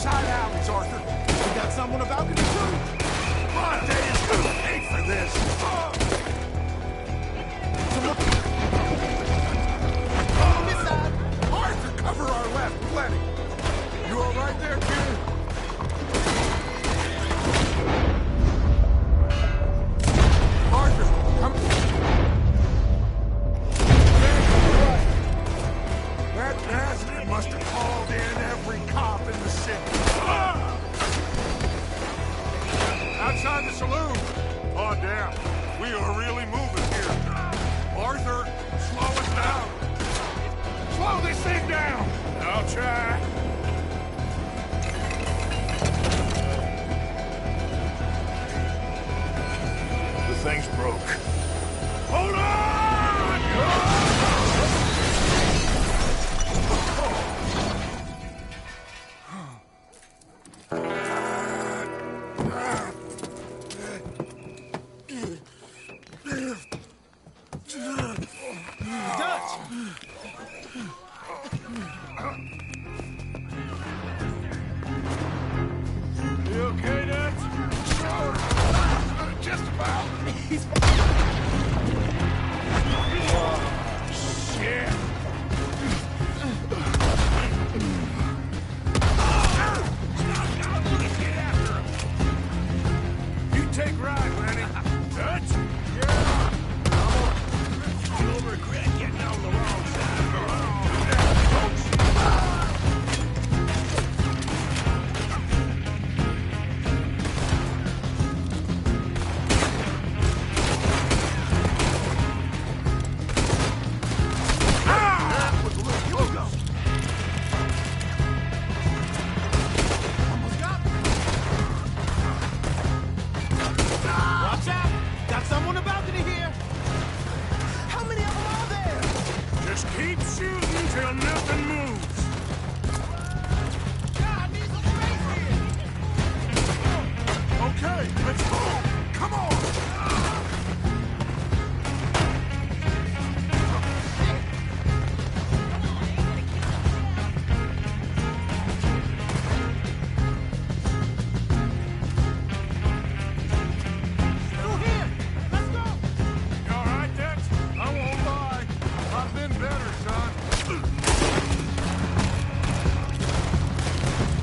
side alleys, Arthur. We got someone about to shoot. Broad day is too late for this. On this side. Arthur, cover our left. Plenty. You all right there, kid? Arthur, come. That bastard must have called in every cop in the city. Outside the saloon. Oh, damn. We are really moving here. Arthur, slow us down. Slow this thing down. I'll try. The thing's broke. Hold on! You okay, Dutch? Just about. Shit. You take right, Lenny. Dutch? Yeah. You'll regret getting on the wrong side of the road. Watch out! Got someone about to here! How many of them are there? Just keep shooting till nothing moves. God, need some space here! Okay, let's go! Come on! Still here! Let's go! You all right, Dex? I won't lie. I've been better, son.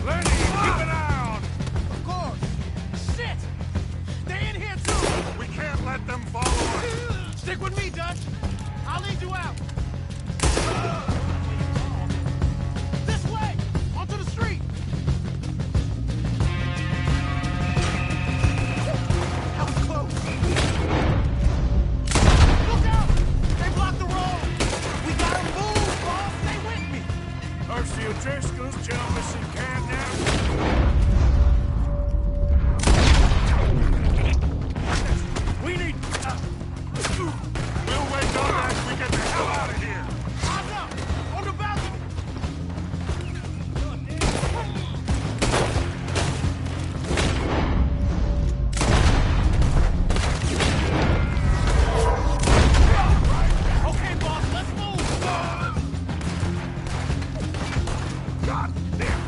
Lenny, keep an eye on. Of course. Shit! They're in here, too! We can't let them follow us. Stick with me, Dutch. I'll lead you out. This way! Onto the street! That was close. Look out! They blocked the road! We gotta move, boss! Stay with me! Percy O'Driscoll's Chelmsford can now. We need... We'll wait on as we get the hell out of here! Eyes up! On the balcony! Okay, boss, let's move! God damn!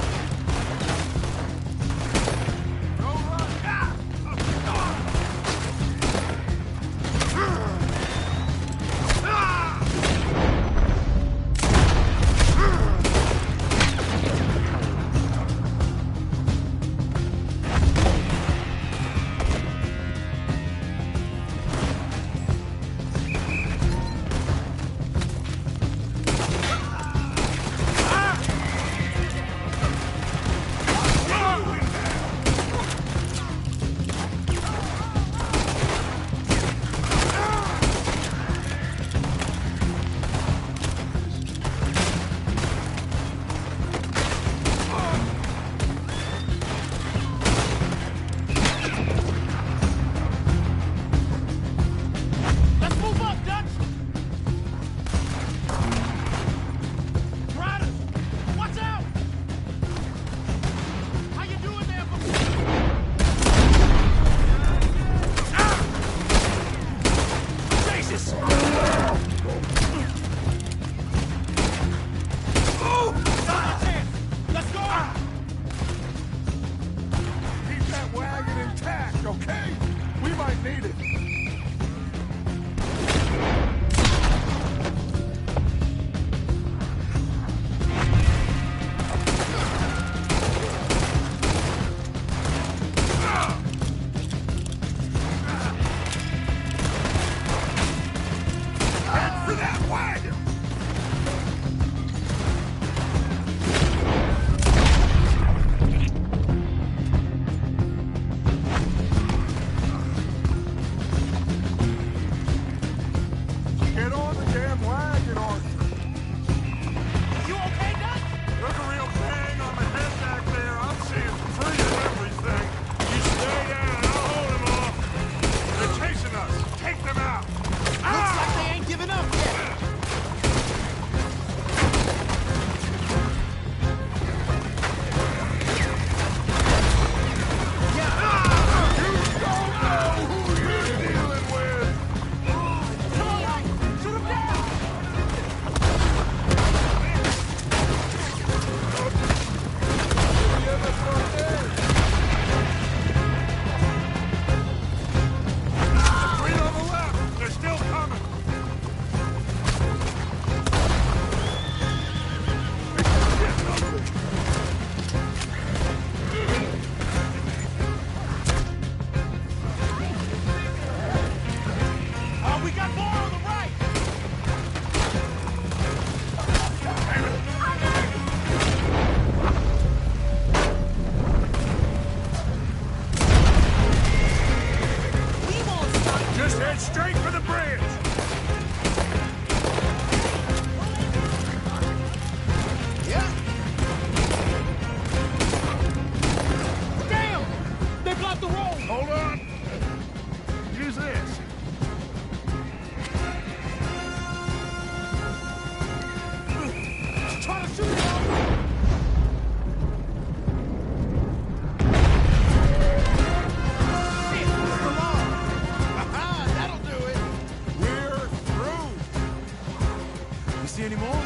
anymore?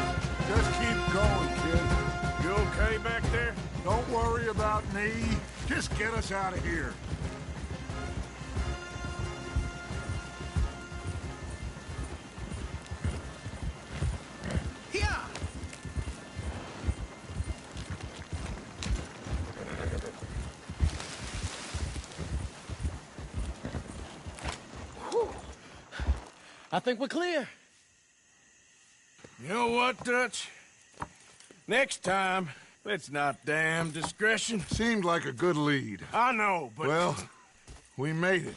Just keep going, kid. You okay back there? Don't worry about me. Just get us out of here. I think we're clear. You know what, Dutch? Next time, let's not damn discretion. Seemed like a good lead. I know, but... Well, we made it.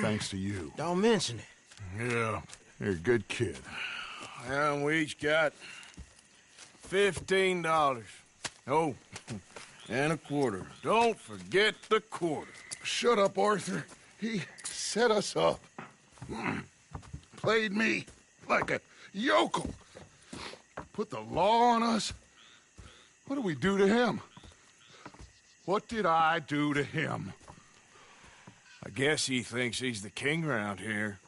Thanks to you. Don't mention it. Yeah, you're a good kid. And we each got $15. Oh, and a quarter. Don't forget the quarter. Shut up, Arthur. He set us up. Played me like a yokel. Put the law on us. What did we do to him? What did I do to him? I guess he thinks he's the king around here.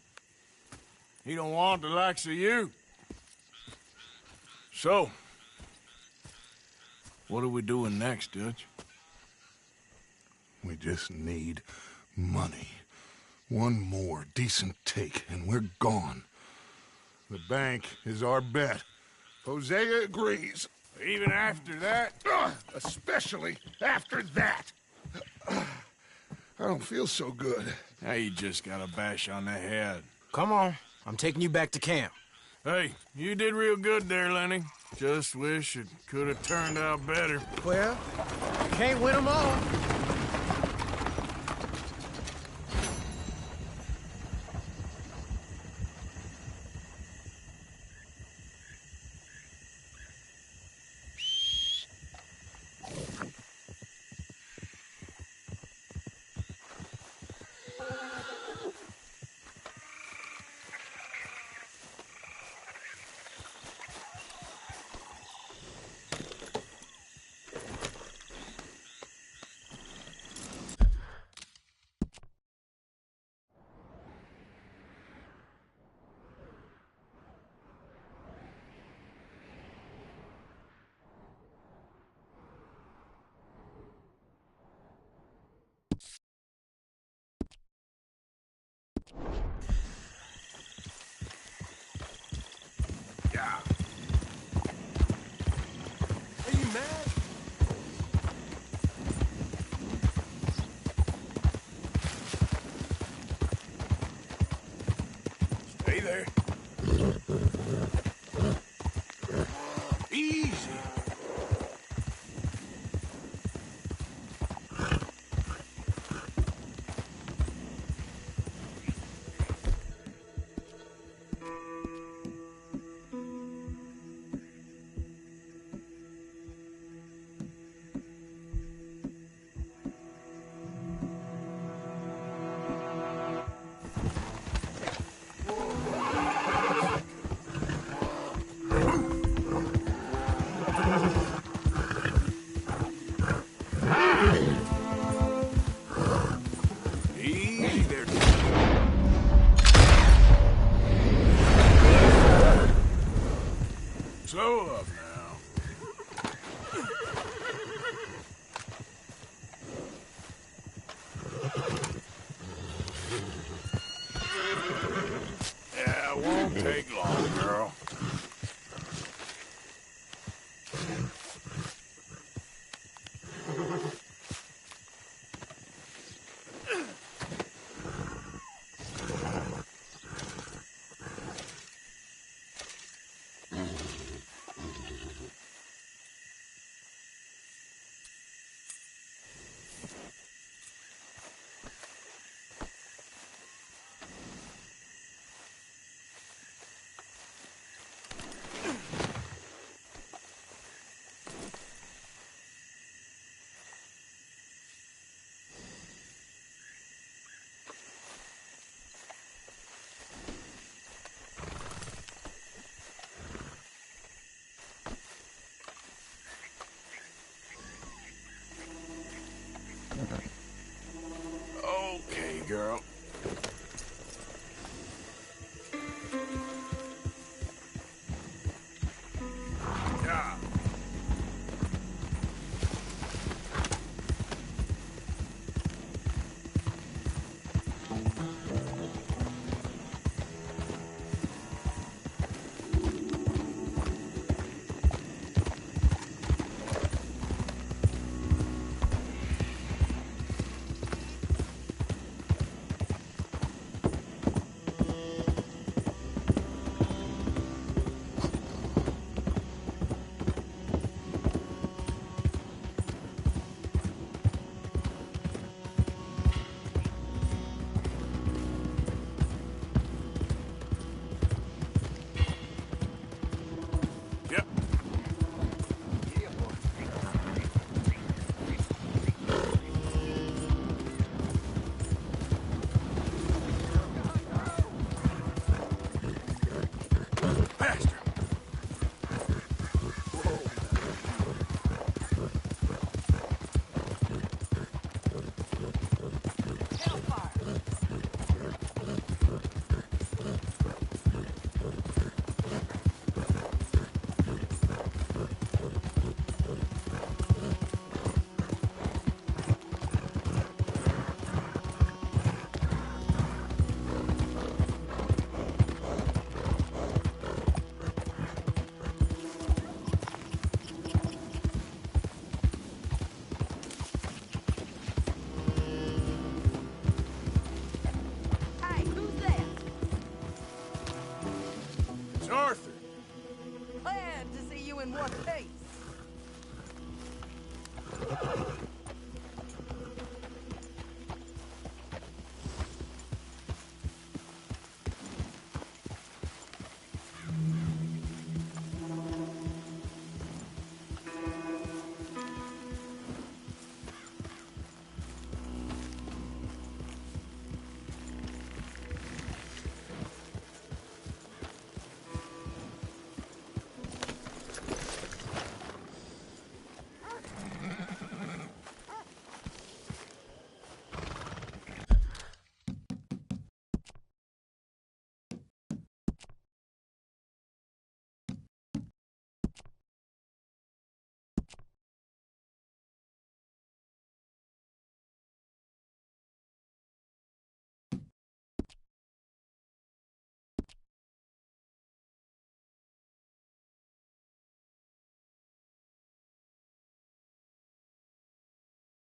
He don't want the likes of you. So, what are we doing next, Dutch? We just need money. One more decent take, and we're gone. The bank is our bet. Hosea agrees. Even after that? Especially after that. I don't feel so good. Now you just got a bash on the head. Come on. I'm taking you back to camp. Hey, you did real good there, Lenny. Just wish it could have turned out better. Well, can't win them all. Stay there. Easy. Easy there. Slow up now. Yeah, it won't take long, girl. more pace.